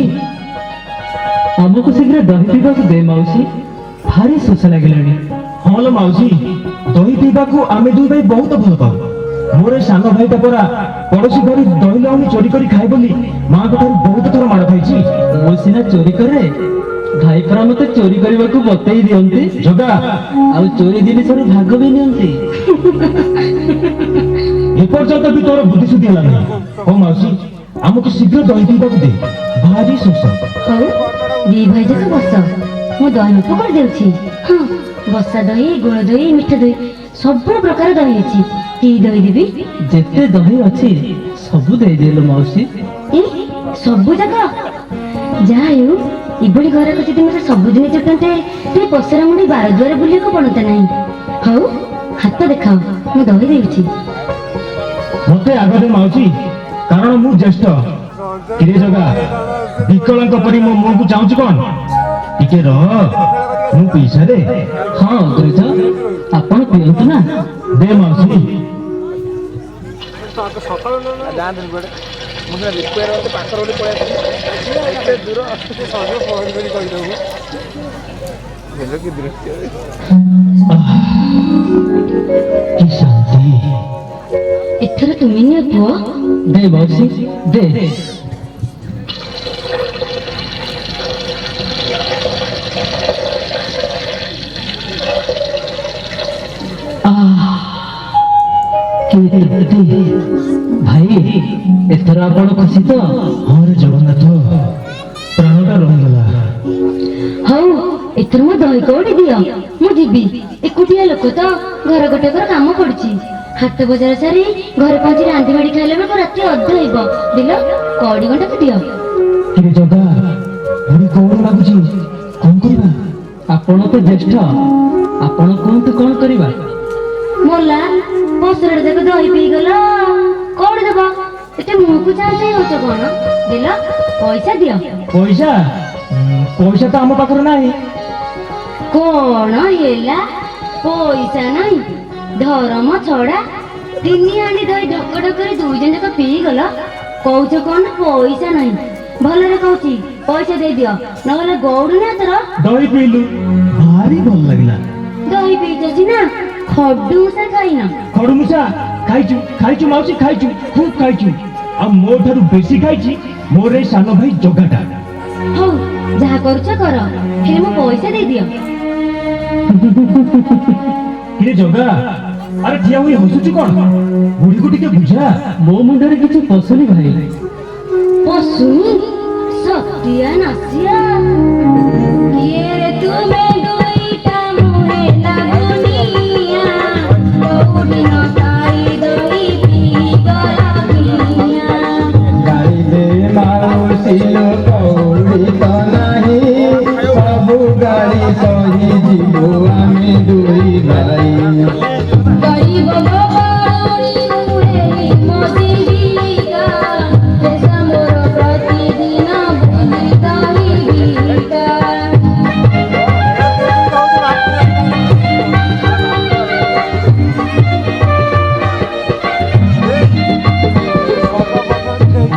Speaker 4: ଆମକୁ ଶୀଘ୍ର ଦହି ପିଇବାକୁ ଦେ ମାଉସୀ, ଭାରି ଶୋଷ ଲାଗିଲାଣି।
Speaker 1: ହଁ ଲୋ ମାଉସୀ, ଦହି ପିଇବାକୁ ଆମେ ଦୁଇ ଭାଇ ବହୁତ ଭଲ ପାଉ। ମୋର ଏ ସାନ ଭାଇଟା ପରା ପଡୋଶୀ ଘରେ ଦହି ଲହୁଣୀ ଚୋରି କରି ଖାଏ ବୋଲି ମାଙ୍କ ଠାରୁ ବହୁତ ଥର ମାଡ଼ ଖାଇଛି।
Speaker 4: ମୁଁ ସିନା ଚୋରି କରେ, ଭାଇ ପରା ମତେ ଚୋରି କରିବାକୁ ବତେଇ ଦିଅନ୍ତି।
Speaker 1: ଜଗା,
Speaker 4: ଆଉ ଚୋରି ଜିନିଷରୁ ଭାଗ ବି ନିଅନ୍ତି।
Speaker 1: ଏପର୍ଯ୍ୟନ୍ତ ବି ତୋର ବୁଦ୍ଧି ସୁଦ୍ଧି ହେଲା ନାହିଁ। ହଉ ମାଉସୀ, ଆମକୁ ଶୀଘ୍ର ଦହି ପିଇବାକୁ ଦେ, ଭାରି ଶୋଷ।
Speaker 5: ହଉ, ଦି ଭାଇ ଯାକ ବସ, ମୁଁ ଦହି ମାପ କରିଦେଉଛି। ହଁ, ବସା ଦହି, ଗୋଳ ଦହି, ମିଠା ଦହି, ସବୁ ପ୍ରକାର ଦହି ଅଛି। କି ଦହି ଦେବି?
Speaker 4: ଯେତେ ଦହି ଅଛି ସବୁ ଦେଇଦେଲୁ ମାଉସୀ।
Speaker 5: ଏ ସବୁ ଯାକ? ଯାହା ହେଉ, ଏଭଳି ଘରକୁ ଯଦି ମତେ ସବୁଦିନ ଜୁଟନ୍ତେ, ତେବେ ପସରା ମୁଣ୍ଡି ବାର ଦୁଆରେ ବୁଲିବାକୁ ପଡନ୍ତା ନାହିଁ। ହଉ, ହାତ ଦେଖାଅ, ମୁଁ ଦହି ଦେଉଛି।
Speaker 1: ମତେ ଆଗ ଦେ ମାଉସୀ, କାରଣ ମୁଁ ଜ୍ୟେଷ୍ଠ। କିରେ ଜଗା, ବିକଳଙ୍କ ପରି ମୋ ମୁହଁକୁ ଚାହୁଁଛୁ କଣ? ଟିକେ ରହ, ମୁଁ ପିଇସାରେ।
Speaker 4: ହଁ ଅଗ୍ରଜ, ଆପଣ ପିଅନ୍ତୁ ନା।
Speaker 1: ଦେ ମାଉସୀ।
Speaker 6: ଯାଆନ୍ତୁନି କୁଆଡେ। ମୁଁ ସିନା ରିପେୟାର ଅଛି ପାଖରେ ବୋଲି ପଳେଇ ଆସିଲି। ଏତେ ଦୂର ସେ ସହଜ ଫୋନ କରି କହିଦେବୁ। ହେଲେ କି ଦୃଶ୍ୟ!
Speaker 1: କି ଶାନ୍ତି।
Speaker 5: ଏଥର ତୁମେ ନିଅ ପୁଅ।
Speaker 4: ଦେ ମାଉସୀ, ଦେ। କି ତୃପ୍ତି। ଭାଇ, ଏଥର ଆପଣ ଖୁସି ତ?
Speaker 1: ହଁ ରେ ଜଗନ୍ନାଥ, ପ୍ରାଣଟା ରହିଗଲା।
Speaker 5: ହଉ, ଏଥର ମୋ ଦହି କଉଡ଼ି ଦିଅ, ମୁଁ ଯିବି। ଏକୁଟିଆ ଲୋକ ତ, ଘର ଗୋଟାକର କାମ ପଡୁଛି। ହାଟ ବଜାର ସାରି ଘରେ ପହଞ୍ଚି ରାନ୍ଧି ବାଢି ଖାଇଲା ବେଳକୁ ରାତି ଅଧ ହେବ। ଦିଲ, କଉଡ଼ି ଗଣ୍ଡାକୁ ଦିଅ।
Speaker 1: କିରେ ଜଗା, ଭାରି କଣ ଲାଗୁଛି, କଣ କରିବା?
Speaker 4: ଆପଣ ତ ଜ୍ୟେଷ୍ଠ, ଆପଣ କୁହନ୍ତୁ କଣ କରିବା?
Speaker 5: ମୋଲା, ପସରାଟା ଯାକ ଦହି ପିଇଗଲ, କଉଡ଼ି ଦବ? ଏତେ ମୁହଁକୁ ଚାହିଁ ହଉଛ କଣ? ଦିଲ, ପଇସା ଦିଅ।
Speaker 1: ପଇସା? ପଇସା ତ ଆମ ପାଖରେ ନାହିଁ।
Speaker 5: କଣ ହେଲା? ପଇସା ନାହିଁ? ଧରମ ଛଡା ତିନି ହାଣ୍ଡି ଦହି ଢକ ଢକରେ ଦୁଇ ଜଣ ଯାକ ପିଇଗଲ। କହୁଛ କଣ ପଇସା ନାହିଁ? ଭଲରେ କହୁଛି, ପଇସା ଦେଇଦିଅ, ନହେଲେ ଗୌଡୁ ନା ତୋର।
Speaker 1: ଦହି ପିଇଲୁ, ଭାରି ଭଲ ଲାଗିଲା।
Speaker 5: ଦହି ପିଇଛ ସିନା, ଖଡୁ ମୂଷା ଖାଇନ।
Speaker 1: ଖଡୁମୂଷା ଖାଇଛୁ, ଖାଇଛୁ ମାଉସୀ, ଖାଇଛୁ, ଖୁବ୍ ଖାଇଛୁ। ଆଉ ମୋ ଠାରୁ ବେଶୀ ଖାଇଛି ମୋର ଏଇ ସାନ ଭାଇ ଜଗାଟା।
Speaker 5: ହଉ, ଯାହା କରୁଛ କର, ହେଲେ ମୋ ପଇସା ଦେଇଦିଅ।
Speaker 1: କିରେ ଜଗା, ଆରେ ଠିଆ ହୋଇ ହସୁଛୁ କଣ? ବୁଢୀକୁ ଟିକେ ବୁଝା।
Speaker 4: ମୋ ମୁଣ୍ଡରେ କିଛି ପଶୁନି ଭାଇ।
Speaker 5: ପଶୁନି? ସତିଆ ନାସିଆ, କିଏ ରେ ତୁମେ ଦୁଇଟା ମୁହେ ଲାଗୁନିଆ, କଉଡ଼ି ନ ଖାଇ ଦହି ପିଇଗଲା ମିଆ।
Speaker 6: ଗାଇଲେ ମାଉସୀ ଲୋ କଉଡ଼ି ତ ନାହିଁ, ସବୁ ଗାଳି ସହି ଯିବୁ ଆମେ ଦୁଇ ଭାଇ।
Speaker 5: ଗରିବ ଗବାଉଣି ମୁହେ ମସିବିକା, ଦେଶ ମୋର ପ୍ରତିଦିନ ବୁଲି ଦହିବିକା।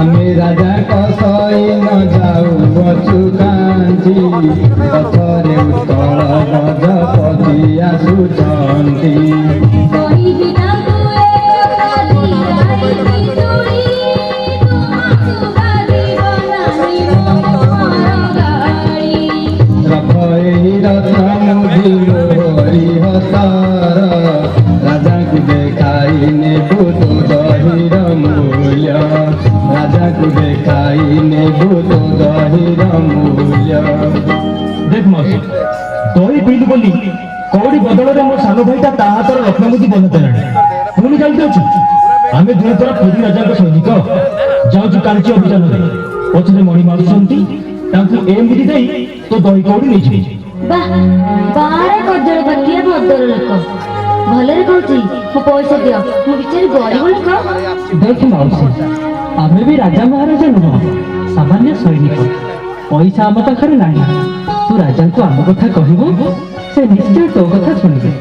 Speaker 6: ଆମେ ରାଜାଙ୍କ ସୈନ ଯାଉ ବଛୁ କାଞ୍ଚି, ପଛରେ ଉତ୍କଳ ଗଜପତି ଆସୁଛନ୍ତି।
Speaker 5: କହିବି ତାଙ୍କୁ ଏ କଥା ଦିଆଇ ବିଜୁଳି, ତୁମକୁ ବାଧିବ ନାହିଁ ମୋର ଗାଳି।
Speaker 6: ରଥ ଏହି ରଥ ମୁଦି ମୋରି ହସ୍ତର, ରାଜାଙ୍କୁ ଦେଖାଇ ନେବୁ ତୋ ଦହିର ମୂଲ୍ୟ। ରାଜାଙ୍କୁ ଦେଖାଇ ନେବୁ ତୋ ଦହିର ମୂଲ୍ୟ।
Speaker 1: ଦେଖ ମାଉସୀ, ଦହି ପିଇଲୁ ବୋଲି କଉଡ଼ି
Speaker 4: ବଦଳରେ ମୋ ସାନ ଭାଇଟା ତା ହାତର ରତ୍ନମୁଦି ବନେଇଦେଲାଣି। ପୁଣି ଯାଇ ଅଛି ଆମେ ଦୁଇ ଥର ପୁରୀ ରାଜାଙ୍କ ସୈନିକ ଯାଉଛୁ କାଞ୍ଚି ଅଭିଯାନରେ। ପଛରେ ମଣିମା ଆସୁଛନ୍ତି, ତାଙ୍କୁ ଏ ମୁଦି ଦେଇ ତୋ ଦହି କଉଡ଼ି ନେଇଯିବି।
Speaker 5: ବାଃ ବାହାରେ କଜଳ ପାତିଆ ଭଦ୍ର ଲୋକ। ଭଲରେ କହୁଛି ମୋ ପଇସା ଦିଅ, ମୁଁ ବିଚାରି ଗରିବ ଲୋକ।
Speaker 4: ଦେଖ ମାଉସୀ, ଆମେ ବି ରାଜା ମହାରାଜା ନୁହଁ, ସାମାନ୍ୟ ସୈନିକ। ପଇସା ଆମ ପାଖରେ ନାହିଁ। ତୁ ରାଜାଙ୍କୁ ଆମ କଥା କହିବୁ, ସେ ନିଶ୍ଚୟ ତୋ କଥା ଶୁଣିବେ।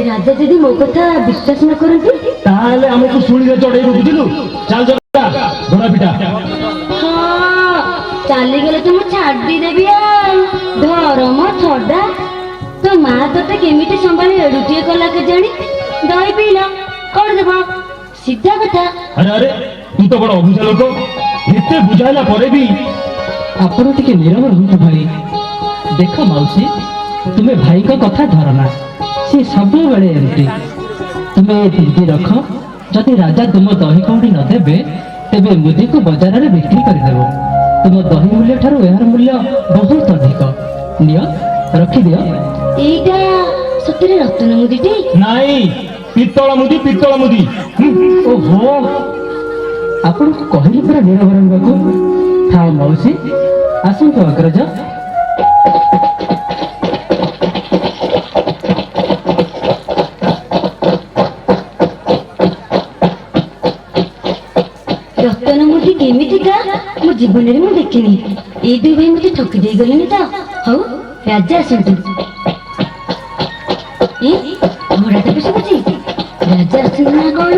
Speaker 5: ରାଜା ଯଦି ମୋ କଥା ବିଶ୍ୱାସ ନ କରନ୍ତି?
Speaker 4: ତାହେଲେ ଆମକୁ ଶୁଣିରେ ଚଢେଇବୁ, ବୁଝିଲୁ? ଚାଲ ଜଗା, ଘୋଡ଼ା ପିଟା।
Speaker 5: ହଁ ଚାଲିଗଲେ ତ ମୁଁ ଛାଡ଼ି ଦେବି ଆଉ। ଧରମ ଛଡା ତୋ ମା ତତେ କେମିତି ସମ୍ଭାଳି ଏଡୁଟିଏ କଲା କେଜାଣି? ଦହି ପିଇଲ କଣ ଦେବ? ସିଧା କଥା।
Speaker 4: ଆରେ ଆରେ, ତୁ ତ ବଡ ଅବୁଝା ଲୋକ। ଏତେ ବୁଝାଇଲା ପରେ ବି ଆପଣ ଟିକେ ନିରବ ରୁହନ୍ତୁ ଭାଇ। ଦେଖ ମାଉସୀ, ତୁମେ ଭାଇଙ୍କ କଥା ଧରନା, ସେ ସବୁବେଳେ ଏମିତି। ତୁମେ ଏ ମୁଦି ରଖ, ଯଦି ରାଜା ତୁମ ଦହି କଉଡ଼ି ନ ଦେବେ ତେବେ ମୁଦିକୁ ବଜାରରେ ବିକ୍ରି କରିଦେବ। ତୁମ ଦହି ମୂଲ୍ୟ ଠାରୁ ଏହାର ମୂଲ୍ୟ ବହୁତ ଅଧିକ। ନିଅ, ରଖିଦିଅ।
Speaker 5: ଏଇଟା ସତରେ ରତ୍ନ ମୁଦିଟି?
Speaker 4: ନାଇଁ, ପିତ୍ତଳ ମୁଦି, ପିତ୍ତଳ ମୁଦି। ଓହୋ, ଆପଣଙ୍କୁ କହିଲି ପୁରା ନିରବ ରହିବାକୁ। ଥାଅ ମାଉସୀ, ଆସନ୍ତୁ ଅଗ୍ରଜ।
Speaker 5: ରତ୍ନ ମୁଦି କେମିତିକା ମୋ ଜୀବନରେ ମୁଁ ଦେଖିନି। ଏଇ ଦୁଇ ଭାଇ ମତେ ଠକି ଦେଇ ଗଲେନି ତ? ହଉ ରାଜା ଆସନ୍ତୁ। ଘୋଡ଼ାଟାକୁ ଶୁଭୁଛି, ରାଜା ଆସନ୍ତୁ ନା କଣ?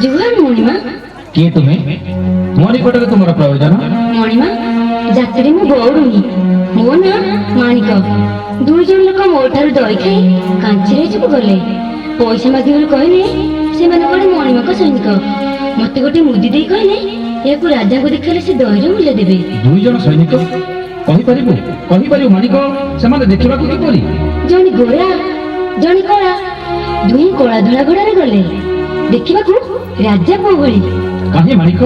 Speaker 5: ଜୁହାର ମଣିମା।
Speaker 4: କିଏ ତୁମେ? ମୋ ନିକଟରେ ତୁମର ପ୍ରୟୋଜନ?
Speaker 5: ମଣିମା, ଜାତିରେ ମୁଁ ଗୌରୁଣୀ। ମୋ ନାଁ ମାଣିକ। ଦୁଇ ଜଣ ଲୋକ ମୋ ଠାରୁ ଦହି ଖାଇ କାଞ୍ଚିରେ ଯିବୁ ଗଲେ। ପଇସା ମାଗିବାକୁ କହିଲେ ସେମାନେ କୁଆଡ଼େ ମଣିମାଙ୍କ ସୈନିକ। ମତେ ଗୋଟେ ମୁଦି ଦେଇ କହିଲେ ଏହାକୁ ରାଜାଙ୍କୁ ଦେଖାଇଲେ ସେ ଦହିର ମୂଲ୍ୟ ଦେବେ।
Speaker 4: ଦୁଇ ଜଣ ସୈନିକ? କହିପାରିବୁ ମାଣିକ, ସେମାନେ ଦେଖିବାକୁ କିପରି?
Speaker 5: ଜଣେ ଗୋରା, ଜଣେ କଳା। ଦୁହେଁ କଳା ଧଳା ଘୋଡ଼ାରେ ଗଲେ। ଦେଖିବାକୁ ରାଜା ପୁଅ ଭଳି।
Speaker 4: କାହିଁ ମାଣିକ,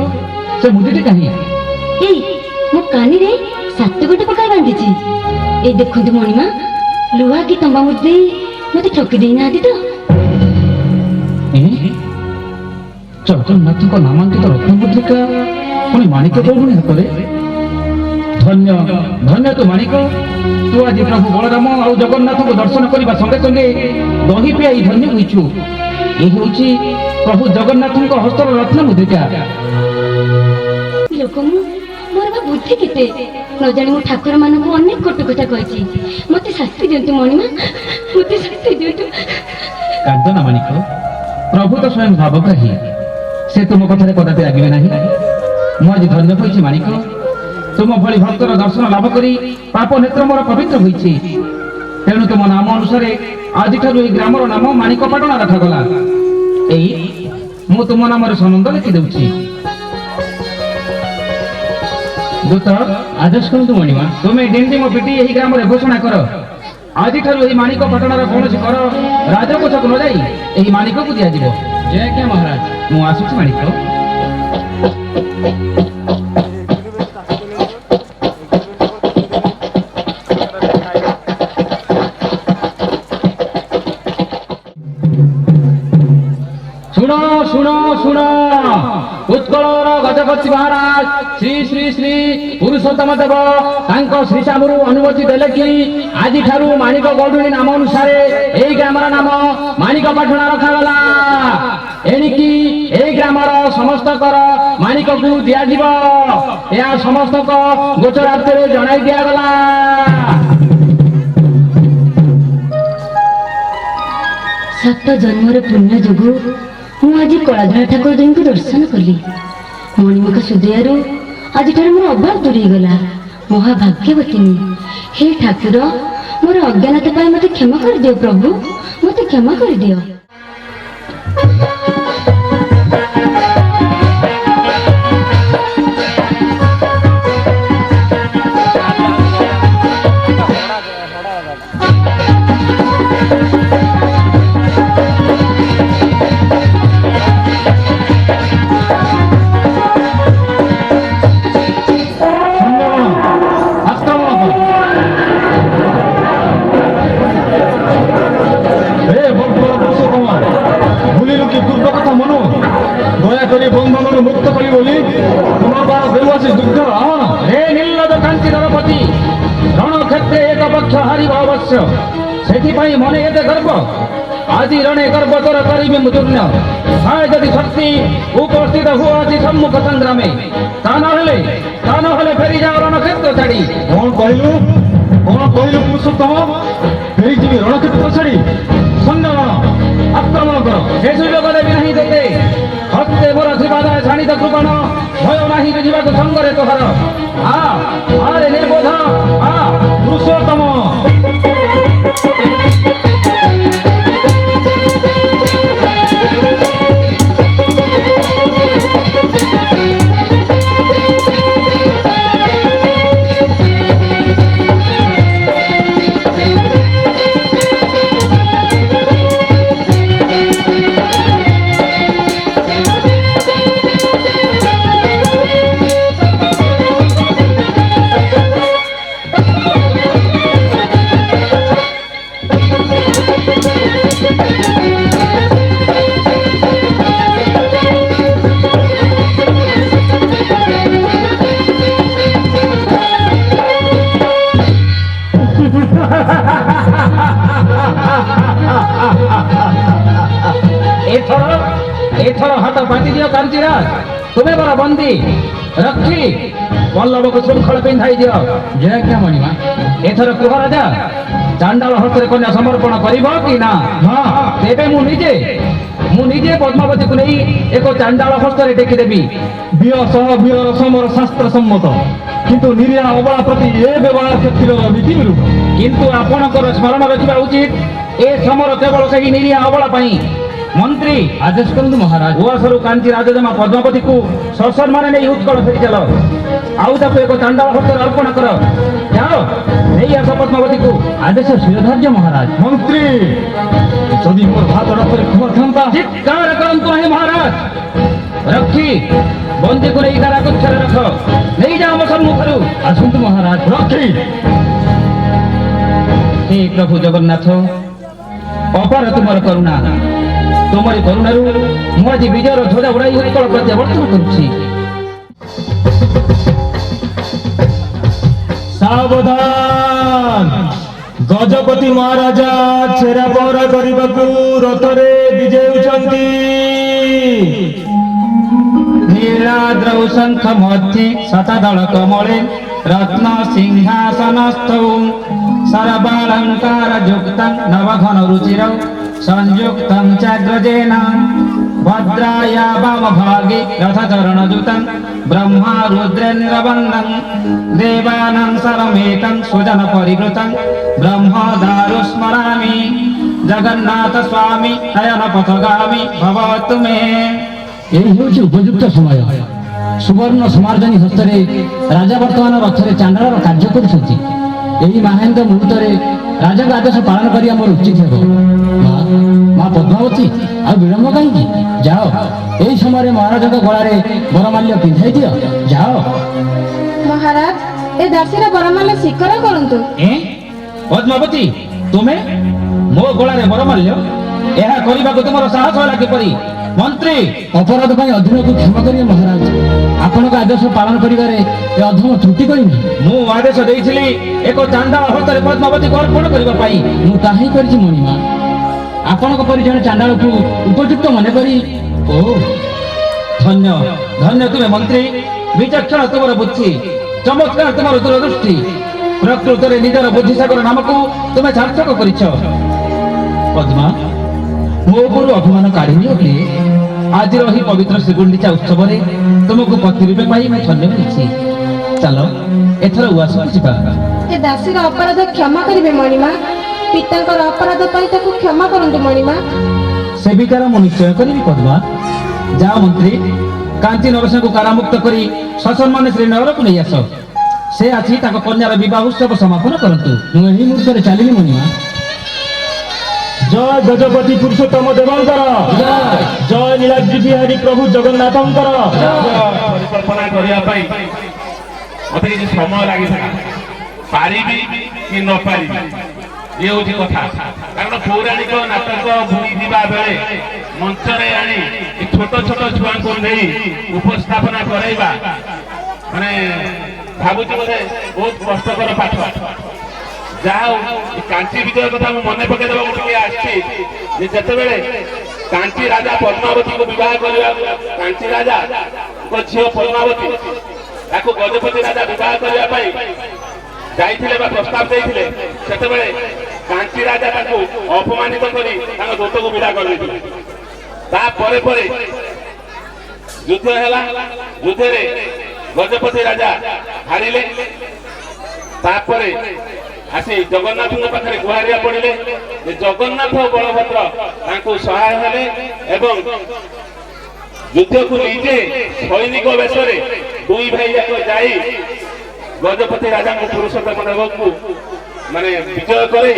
Speaker 4: ସେ ମୁଦିଟି କାହିଁ?
Speaker 5: ଏଇ ମୋ କାନିରେ 7 ଗୋଟି ପକାଇ ବାନ୍ଧିଛି। ଏଇ ଦେଖନ୍ତୁ ମଣିମା, ଲୁହା କି ତମ୍ବା ମୁଦି ଦେଇ ମତେ ଠକି ଦେଇନାହାନ୍ତି ତ?
Speaker 4: ଜଗନ୍ନାଥଙ୍କ ନାମାଙ୍କିତ ରତ୍ନମୁଦ୍ରିକା ପୁଣି ମାଣିକ ଗୌରୁଣୀ ହାତରେ। ଧନ୍ୟ ଧନ୍ୟ ତୁ ମାଣିକ। ତୁ ଆଜି ପ୍ରଭୁ ବଳରାମ ଆଉ ଜଗନ୍ନାଥଙ୍କୁ ଦର୍ଶନ କରିବା ସଙ୍ଗେ ସଙ୍ଗେ ଦହି ପିଆଇ ଧନ୍ୟ ହୋଇଛୁ। ଏ ହେଉଛି ପ୍ରଭୁ ଜଗନ୍ନାଥଙ୍କ ହସ୍ତର ରତ୍ନମୁଦ୍ରିକା।
Speaker 5: ଲୋକ ମୁଁ, ମୋର ବା ବୁଦ୍ଧି କେତେ? ନ ଜାଣି ମୁଁ ଠାକୁର ମାନଙ୍କୁ ଅନେକ କଟୁ କଥା କହିଛି। ମତେ ଶାସ୍ତି ଦିଅନ୍ତୁ ମଣିମା, ମତେ ଶାସ୍ତି ଦିଅନ୍ତୁ।
Speaker 4: କାନ୍ଦନା ମାଣିକ, ପ୍ରଭୁ ତ ସ୍ୱୟଂ ଭାବଗ୍ରାହୀ। ସେ ତୁମ କଥାରେ କଦାପି ରାଗିବେ ନାହିଁ। ମୁଁ ଆଜି ଧନ୍ୟ ହୋଇଛି ମାଣିକ। ତୁମ ଭଳି ଭକ୍ତର ଦର୍ଶନ ଲାଭ କରି ପାପ ନେତ୍ର ମୋର ପବିତ୍ର ହୋଇଛି। ତେଣୁ ତୁମ ନାମ ଅନୁସାରେ ଆଜିଠାରୁ ଏହି ଗ୍ରାମର ନାମ ମାଣିକପାଟଣା ରଖାଗଲା। ଏଇ ମୁଁ ତୁମ ନାମରେ ସନନ୍ଦ ଲେଖି ଦେଉଛି। ଦୂତ ଆଦେଶ କରନ୍ତୁ ମଣିମା। ତୁମେ ଡିଣ୍ଡିମ ପିଟି ଏହି ଗ୍ରାମରେ ଘୋଷଣା କର, ଆଜିଠାରୁ ଏହି ମାଣିକପାଟଣାର କୌଣସି କର ରାଜକୋଷକୁ ନ ଯାଇ ଏହି ମାଣିକକୁ ଦିଆଯିବ। ଜୟ ଆଜ୍ଞା ମହାରାଜ। ମୁଁ ଆସୁଛି ମାଣିକ। ଶୁଣ ଶୁଣ ଶୁଣ, ଉତ୍କଳର ଗଜପତି ମହାରାଜ ଶ୍ରୀ ଶ୍ରୀ ଶ୍ରୀ ପୁରୁଷୋତ୍ତମ ଦେବ ତାଙ୍କ ଶ୍ରୀଶାମରୁ ଅନୁମତି ଦେଲେ କି ଆଜିଠାରୁ ମାଣିକ ଗୌରୁଣୀ ନାମ ଅନୁସାରେ ଏହି ଗ୍ରାମର ନାମ ମାଣିକପାଟଣା ରଖାଗଲା। ଏଣିକି ଏହି ଗ୍ରାମର ସମସ୍ତ କର ମାଣିକକୁ ଦିଆଯିବ। ଏହା ସମସ୍ତଙ୍କ ଗୋଚରାର୍ଥରେ ଜଣାଇ ଦିଆଗଲା।
Speaker 5: ସାତ ଜନ୍ମର ପୁଣ୍ୟ ଯୋଗୁଁ ମୁଁ ଆଜି କଳାଧଳା ଠାକୁର ଦେବୀଙ୍କୁ ଦର୍ଶନ କଲି। ମଣିମାଙ୍କ ସୁଦୟାରୁ ଆଜିଠାରୁ ମୋର ଅଭାବ ଦୂରେଇଗଲା। ମହାଭାଗ୍ୟବତୀ ମୁଁ। ହେ ଠାକୁର, ମୋର ଅଜ୍ଞାନତା ପାଇଁ ମତେ କ୍ଷମା କରିଦିଅ ପ୍ରଭୁ, ମତେ କ୍ଷମା କରିଦିଅ।
Speaker 4: ବତ୍ସ ସେଥିପାଇଁ ମନେ ଏତେ ଗର୍ବ ଆଜି ରଣେ ଗର୍ବ ତୋର କରିବି ମୁଁ ଚୂର୍ଣ୍ଣ ହାୟ ଯଦି ଶକ୍ତି ଉପସ୍ଥିତ ହୁଅ ଆଜି ସମ୍ମୁଖ ସଂଗ୍ରାମେ ତା ନହେଲେ ଫେରି ଯାଅ ରଣକ୍ଷେତ୍ର ଛାଡ଼ି
Speaker 1: କଣ କହିଲୁ ପୁରୁଷୋତ୍ତମ? ଫେରିଯିବି ରଣକ୍ଷେତ୍ର ଛାଡ଼ି? ସୈନ୍ୟଗଣ ଆକ୍ରମଣ କର।
Speaker 4: ସେ ସୁଯୋଗ ଦେବି ନାହିଁ ତୋତେ ହସ୍ତେ ମୋର ଶିବାଦାୟ ଶାଣିତ କୃପଣ ଭୟ ନାହିଁ ବୁଝିବାକୁ ସଙ୍ଗରେ ତୋହର ଆରେ ନିର୍ବୋଧ
Speaker 1: ପୁରୁଷୋତ୍ତମ
Speaker 4: ଏଥର ହାତ ବାଟି ଦିଅ କାଞ୍ଚିରାଜ ତୁମେ ବର ବନ୍ଦୀ ରକ୍ଷୀ ବଲ୍ଲଭକୁ ଶୃଙ୍ଖଳ ପିନ୍ଧାଇ ଦିଅ ଜୟଜ୍ଞା ମଣିମା ଏଥର କୁହ ରାଜା ଚାଣ୍ଡାଳ ହସ୍ତରେ କନ୍ୟା ସମର୍ପଣ କରିବ କି ନା? ତେବେ ମୁଁ ନିଜେ ପଦ୍ମାବତୀକୁ ନେଇ ଏକ ଚାଣ୍ଡାଳ ହସ୍ତରେ ଟେକିଦେବି।
Speaker 1: ବିୟ ସହ ବିୟ ରସମର ଶାସ୍ତ୍ର ସମ୍ମତ, କିନ୍ତୁ ନିରୀହ ଅବଳା ପ୍ରତି ଏ ବ୍ୟବହାର କ୍ଷେତ୍ରରେ ନୀତି ବିରୁଦ୍ଧ।
Speaker 4: କିନ୍ତୁ ଆପଣଙ୍କର ସ୍ମରଣ ରଖିବା ଉଚିତ ଏ ସମର କେବଳ ସେହି ନିରୀହ ଅବଳା ପାଇଁ। ମନ୍ତ୍ରୀ ଆଦେଶ କରନ୍ତୁ ମହାରାଜ। ଉଆସରୁ କାଞ୍ଚି ରାଜଜମା ପଦ୍ମାବତୀକୁ ସସମ୍ମାନେ ନେଇ ଉତ୍କଳ ଫେରି ଚାଲ ଆଉ ତାକୁ ଏକ ଚାଣ୍ଡାଳ ହସ୍ତରେ ଅର୍ପଣ କର। ଯାଅ ନେଇ ଆସ ପଦ୍ମାବତୀକୁ। ଆଦେଶ ଶିରୋଧାର୍ଯ୍ୟ ମହାରାଜ।
Speaker 1: ମନ୍ତ୍ରୀ ଯଦି ମୋର ଭାତ ରଥରେ ଖବର ଥାନ୍ତା।
Speaker 4: ଚିତ୍କାର କରନ୍ତୁ ନାହିଁ ମହାରାଜ। ରକ୍ଷୀ ବନ୍ଦୀକୁ ନେଇ ତାରା କକ୍ଷରେ ରଖ ନେଇଯାଅ ଆମ ସମ୍ମୁଖରୁ। ଆସନ୍ତୁ ମହାରାଜ।
Speaker 1: ରକ୍ଷୀ
Speaker 4: ହେ ପ୍ରଭୁ ଜଗନ୍ନାଥ ଅପାର ତୁମର କରୁଣା ତୁମରି କରୁଣାରୁ ମୁଁ ଆଜି ବିଜୟର ଧ୍ୱଜା ଉଡ଼ାଇ ଉତ୍କଳ ପ୍ରତ୍ୟାବର୍ତ୍ତନ କରୁଛି।
Speaker 3: ସାବଧାନ ଗଜପତି ମହାରାଜା ଛେରା ପହରା କରିବାକୁ ରଥରେ ବିଜେଉଛନ୍ତି।
Speaker 4: ନୀଳାଦ୍ରୌ ଶଙ୍ଖ ମধ্যে ଶତଦଳ କମଳେ ରତ୍ନ ସିଂହାସନସ୍ଥୌ ସର୍ବାଳଙ୍କାର ଯୁକ୍ତଂ ନବଘନ ରୁଚିରୌ ସଂଯୁକ୍ତଂ ଚାଗ୍ରଜେନ ଭଦ୍ରାୟା ବାମଭାଗେ ରଥଚରଣଯୁତଂ ବ୍ରହ୍ମା ରୁଦ୍ରେନ୍ଦ୍ରବନ୍ଦଂ ଦେବାନାଂ ସରମେକଂ ସୁଜନ ପରିବୃତଂ ବ୍ରହ୍ମ ଦାରୁ ସ୍ମରାମି ଜଗନ୍ନାଥ ସ୍ୱାମୀ ନୟନ ପଥଗାମୀ ଭବତୁ ମେ।
Speaker 7: ଏହି ହେଉଛି ଉପଯୁକ୍ତ ସମୟ। ସୁବର୍ଣ୍ଣ ସମାର୍ଜନୀ ହସ୍ତରେ ରାଜା ବର୍ତ୍ତମାନ ରଥରେ ଚାଣ୍ଡାଳର କାର୍ଯ୍ୟ କରୁଛନ୍ତି। ଏହି ମାହେନ୍ଦ୍ର ମୁହୂର୍ତ୍ତରେ ରାଜାଙ୍କ ଆଦେଶ ପାଳନ କରିବା ମୋର ଉଚିତ ହେବ। ମା ପଦ୍ମାବତୀ ଆଉ ବିଳମ୍ବ କାହିଁକି? ଯାଅ ଏହି ସମୟରେ ମହାରାଜଙ୍କ ଗଳାରେ ବରମାଲ୍ୟ ପିନ୍ଧାଇ ଦିଅ। ଯାଅ।
Speaker 8: ମହାରାଜ ଏ ଦାସୀର ବରମାଲ୍ୟ ସ୍ୱୀକାର କରନ୍ତୁ।
Speaker 4: ପଦ୍ମାବତୀ ତୁମେ ମୋ ଗଳାରେ ବରମାଲ୍ୟ ଏହା କରିବାକୁ ତୁମର ସାହସ ହେଲା କିପରି? ମନ୍ତ୍ରୀ
Speaker 7: ଅପରାଧ ପାଇଁ ଅଧୀନକୁ କ୍ଷମା କରିବେ ମହାରାଜ। ଆପଣଙ୍କ ଆଦେଶ ପାଳନ କରିବାରେ ଏ ଅଧମ ତ୍ରୁଟି କରିନି।
Speaker 4: ମୁଁ ଆଦେଶ ଦେଇଥିଲି ଏକ ଚାଣ୍ଡାଳ ହସ୍ତରେ ପଦ୍ମାବତୀକୁ ଅର୍ପଣ କରିବା ପାଇଁ।
Speaker 7: ମୁଁ ତାହା ହିଁ କରିଛି ମଣିମା। ଆପଣଙ୍କ ପରି ଜଣେ ଚାଣ୍ଡାଳକୁ ଉପଯୁକ୍ତ ମନେକରି।
Speaker 4: ଓ ଧନ୍ୟ ଧନ୍ୟ ତୁମେ ମନ୍ତ୍ରୀ। ବିଚକ୍ଷଣ ତୁମର ବୁଦ୍ଧି, ଚମତ୍କାର ତୁମର ଦୂରଦୃଷ୍ଟି। ପ୍ରକୃତରେ ନିଜର ବୁଦ୍ଧିସାଗର ନାମକୁ ତୁମେ ସାର୍ଥକ କରିଛ। ପଦ୍ମା ମୋ ଉପରୁ ଅଭିମାନ କାଢିନିଅ କି? ଆଜିର ଏହି ପବିତ୍ର ଶ୍ରୀଗୁଣ୍ଡିଚା ଉତ୍ସବରେ ତୁମକୁ ପତି ରୂପେ ପାଇ ମୁଁ ଧନ୍ୟ ହୋଇଛି। ଚାଲ ଏଥର ଉଆସକୁ ଯିବା।
Speaker 8: ଏ ଦାସୀର ଅପରାଧ କ୍ଷମା କରିବେ ମଣିମା। ପିତାଙ୍କର ଅପରାଧ ପାଇଁ ତାକୁ କ୍ଷମା କରନ୍ତୁ ମଣିମା।
Speaker 4: ସେ ବିକାର ମୁଁ ନିଶ୍ଚୟ କରିବି ପଦ୍ମା। ଯାଅ ମନ୍ତ୍ରୀ କାଞ୍ଚି ନରସିଂହଙ୍କୁ କାରାମୁକ୍ତ କରି ସସମ୍ମାନେ ଶ୍ରୀନଗରକୁ ନେଇ ଆସ। ସେ ଆସି ତାଙ୍କ କନ୍ୟାର ବିବାହ ଉତ୍ସବ ସମାପନ କରନ୍ତୁ।
Speaker 7: ମୁଁ ଏହି ମୁହୂର୍ତ୍ତରେ ଚାଲିଲି ମଣିମା।
Speaker 3: ଜୟ ଗଜପତି ପୁରୁଷୋତ୍ତମ ଦେବଙ୍କର ଜୟ ନୀଳାଦ୍ରି ବିହାରୀ ପ୍ରଭୁ ଜଗନ୍ନାଥଙ୍କର।
Speaker 9: ପରିକଳ୍ପନା କରିବା ପାଇଁ ମତେ କିଛି ସମୟ ଲାଗିଥିଲା। ପାରିବି କି ନ ପାରିବି ଇଏ ହଉଛି କଥା। କାରଣ ପୌରାଣିକ ନାଟକ ବୁଣିଥିବା ବେଳେ ମଞ୍ଚରେ ଆଣି ଛୋଟ ଛୋଟ ଛୁଆଙ୍କୁ ନେଇ ଉପସ୍ଥାପନା କରାଇବା ମାନେ ଭାବୁଛି ବୋଧେ ବହୁତ କଷ୍ଟକର ପାଠ। ଯାହା ହଉ ଏ କାଞ୍ଚି ବିଜୟ କଥା ମୁଁ ମନେ ପକେଇଦେବାକୁ ଟିକେ ଆସିଛି ଯେ ଯେତେବେଳେ କାଞ୍ଚି ରାଜା ପଦ୍ମାବତୀକୁ ବିବାହ କରିବାକୁ କାଞ୍ଚି ରାଜାଙ୍କ ଝିଅ ପଦ୍ମାବତୀ ତାକୁ ଗଜପତି ରାଜା ବିବାହ କରିବା ପାଇଁ ଯାଇଥିଲେ ବା ପ୍ରସ୍ତାବ ଦେଇଥିଲେ ସେତେବେଳେ କାଞ୍ଚି ରାଜା ତାଙ୍କୁ ଅପମାନିତ କରି ତାଙ୍କ ଦୂତକୁ ବିଦା କରିଦେଇଥିଲେ। ତାପରେ ପରେ ଯୁଦ୍ଧ ହେଲା, ଯୁଦ୍ଧରେ ଗଜପତି ରାଜା ହାରିଲେ। ତାପରେ ଆସି ଜଗନ୍ନାଥଙ୍କ ପାଖରେ ଗୁହାରିଆ ପଡ଼ିଲେ ଯେ ଜଗନ୍ନାଥ ବଳଭଦ୍ର ତାଙ୍କୁ ସହାୟ ହେଲେ ଏବଂ ଯୁଦ୍ଧକୁ ନିଜେ ସୈନିକ ବେଶରେ ଦୁଇ ଭାଇ ଯାକ ଯାଇ ଗଜପତି ରାଜାଙ୍କୁ ପୁରୁଷୋତ୍ତମ ଦେବଙ୍କୁ ମାନେ ବିଜୟ କରି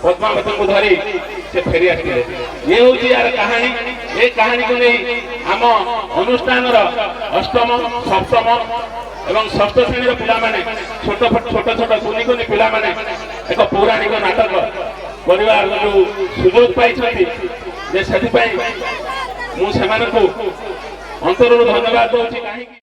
Speaker 9: ପଦ୍ମାବତୀଙ୍କୁ ଧରି ସେ ଫେରି ଆସିଥିଲେ। ଇଏ ହଉଛି ୟାର କାହାଣୀ। ଏ କାହାଣୀକୁ ନେଇ ଆମ ଅନୁଷ୍ଠାନର ଅଷ୍ଟମ, ସପ୍ତମ ଏବଂ ଷଷ୍ଠ ଶ୍ରେଣୀର ପିଲାମାନେ ଛୋଟ ଛୋଟ କୁନି କୁନି ପିଲାମାନେ ଏକ ପୌରାଣିକ ନାଟକ କରିବାର ଯୋଉ ସୁଯୋଗ ପାଇଛନ୍ତି ଯେ ସେଥିପାଇଁ ମୁଁ ସେମାନଙ୍କୁ ଅନ୍ତରରୁ ଧନ୍ୟବାଦ ଦଉଛି। କାହିଁକି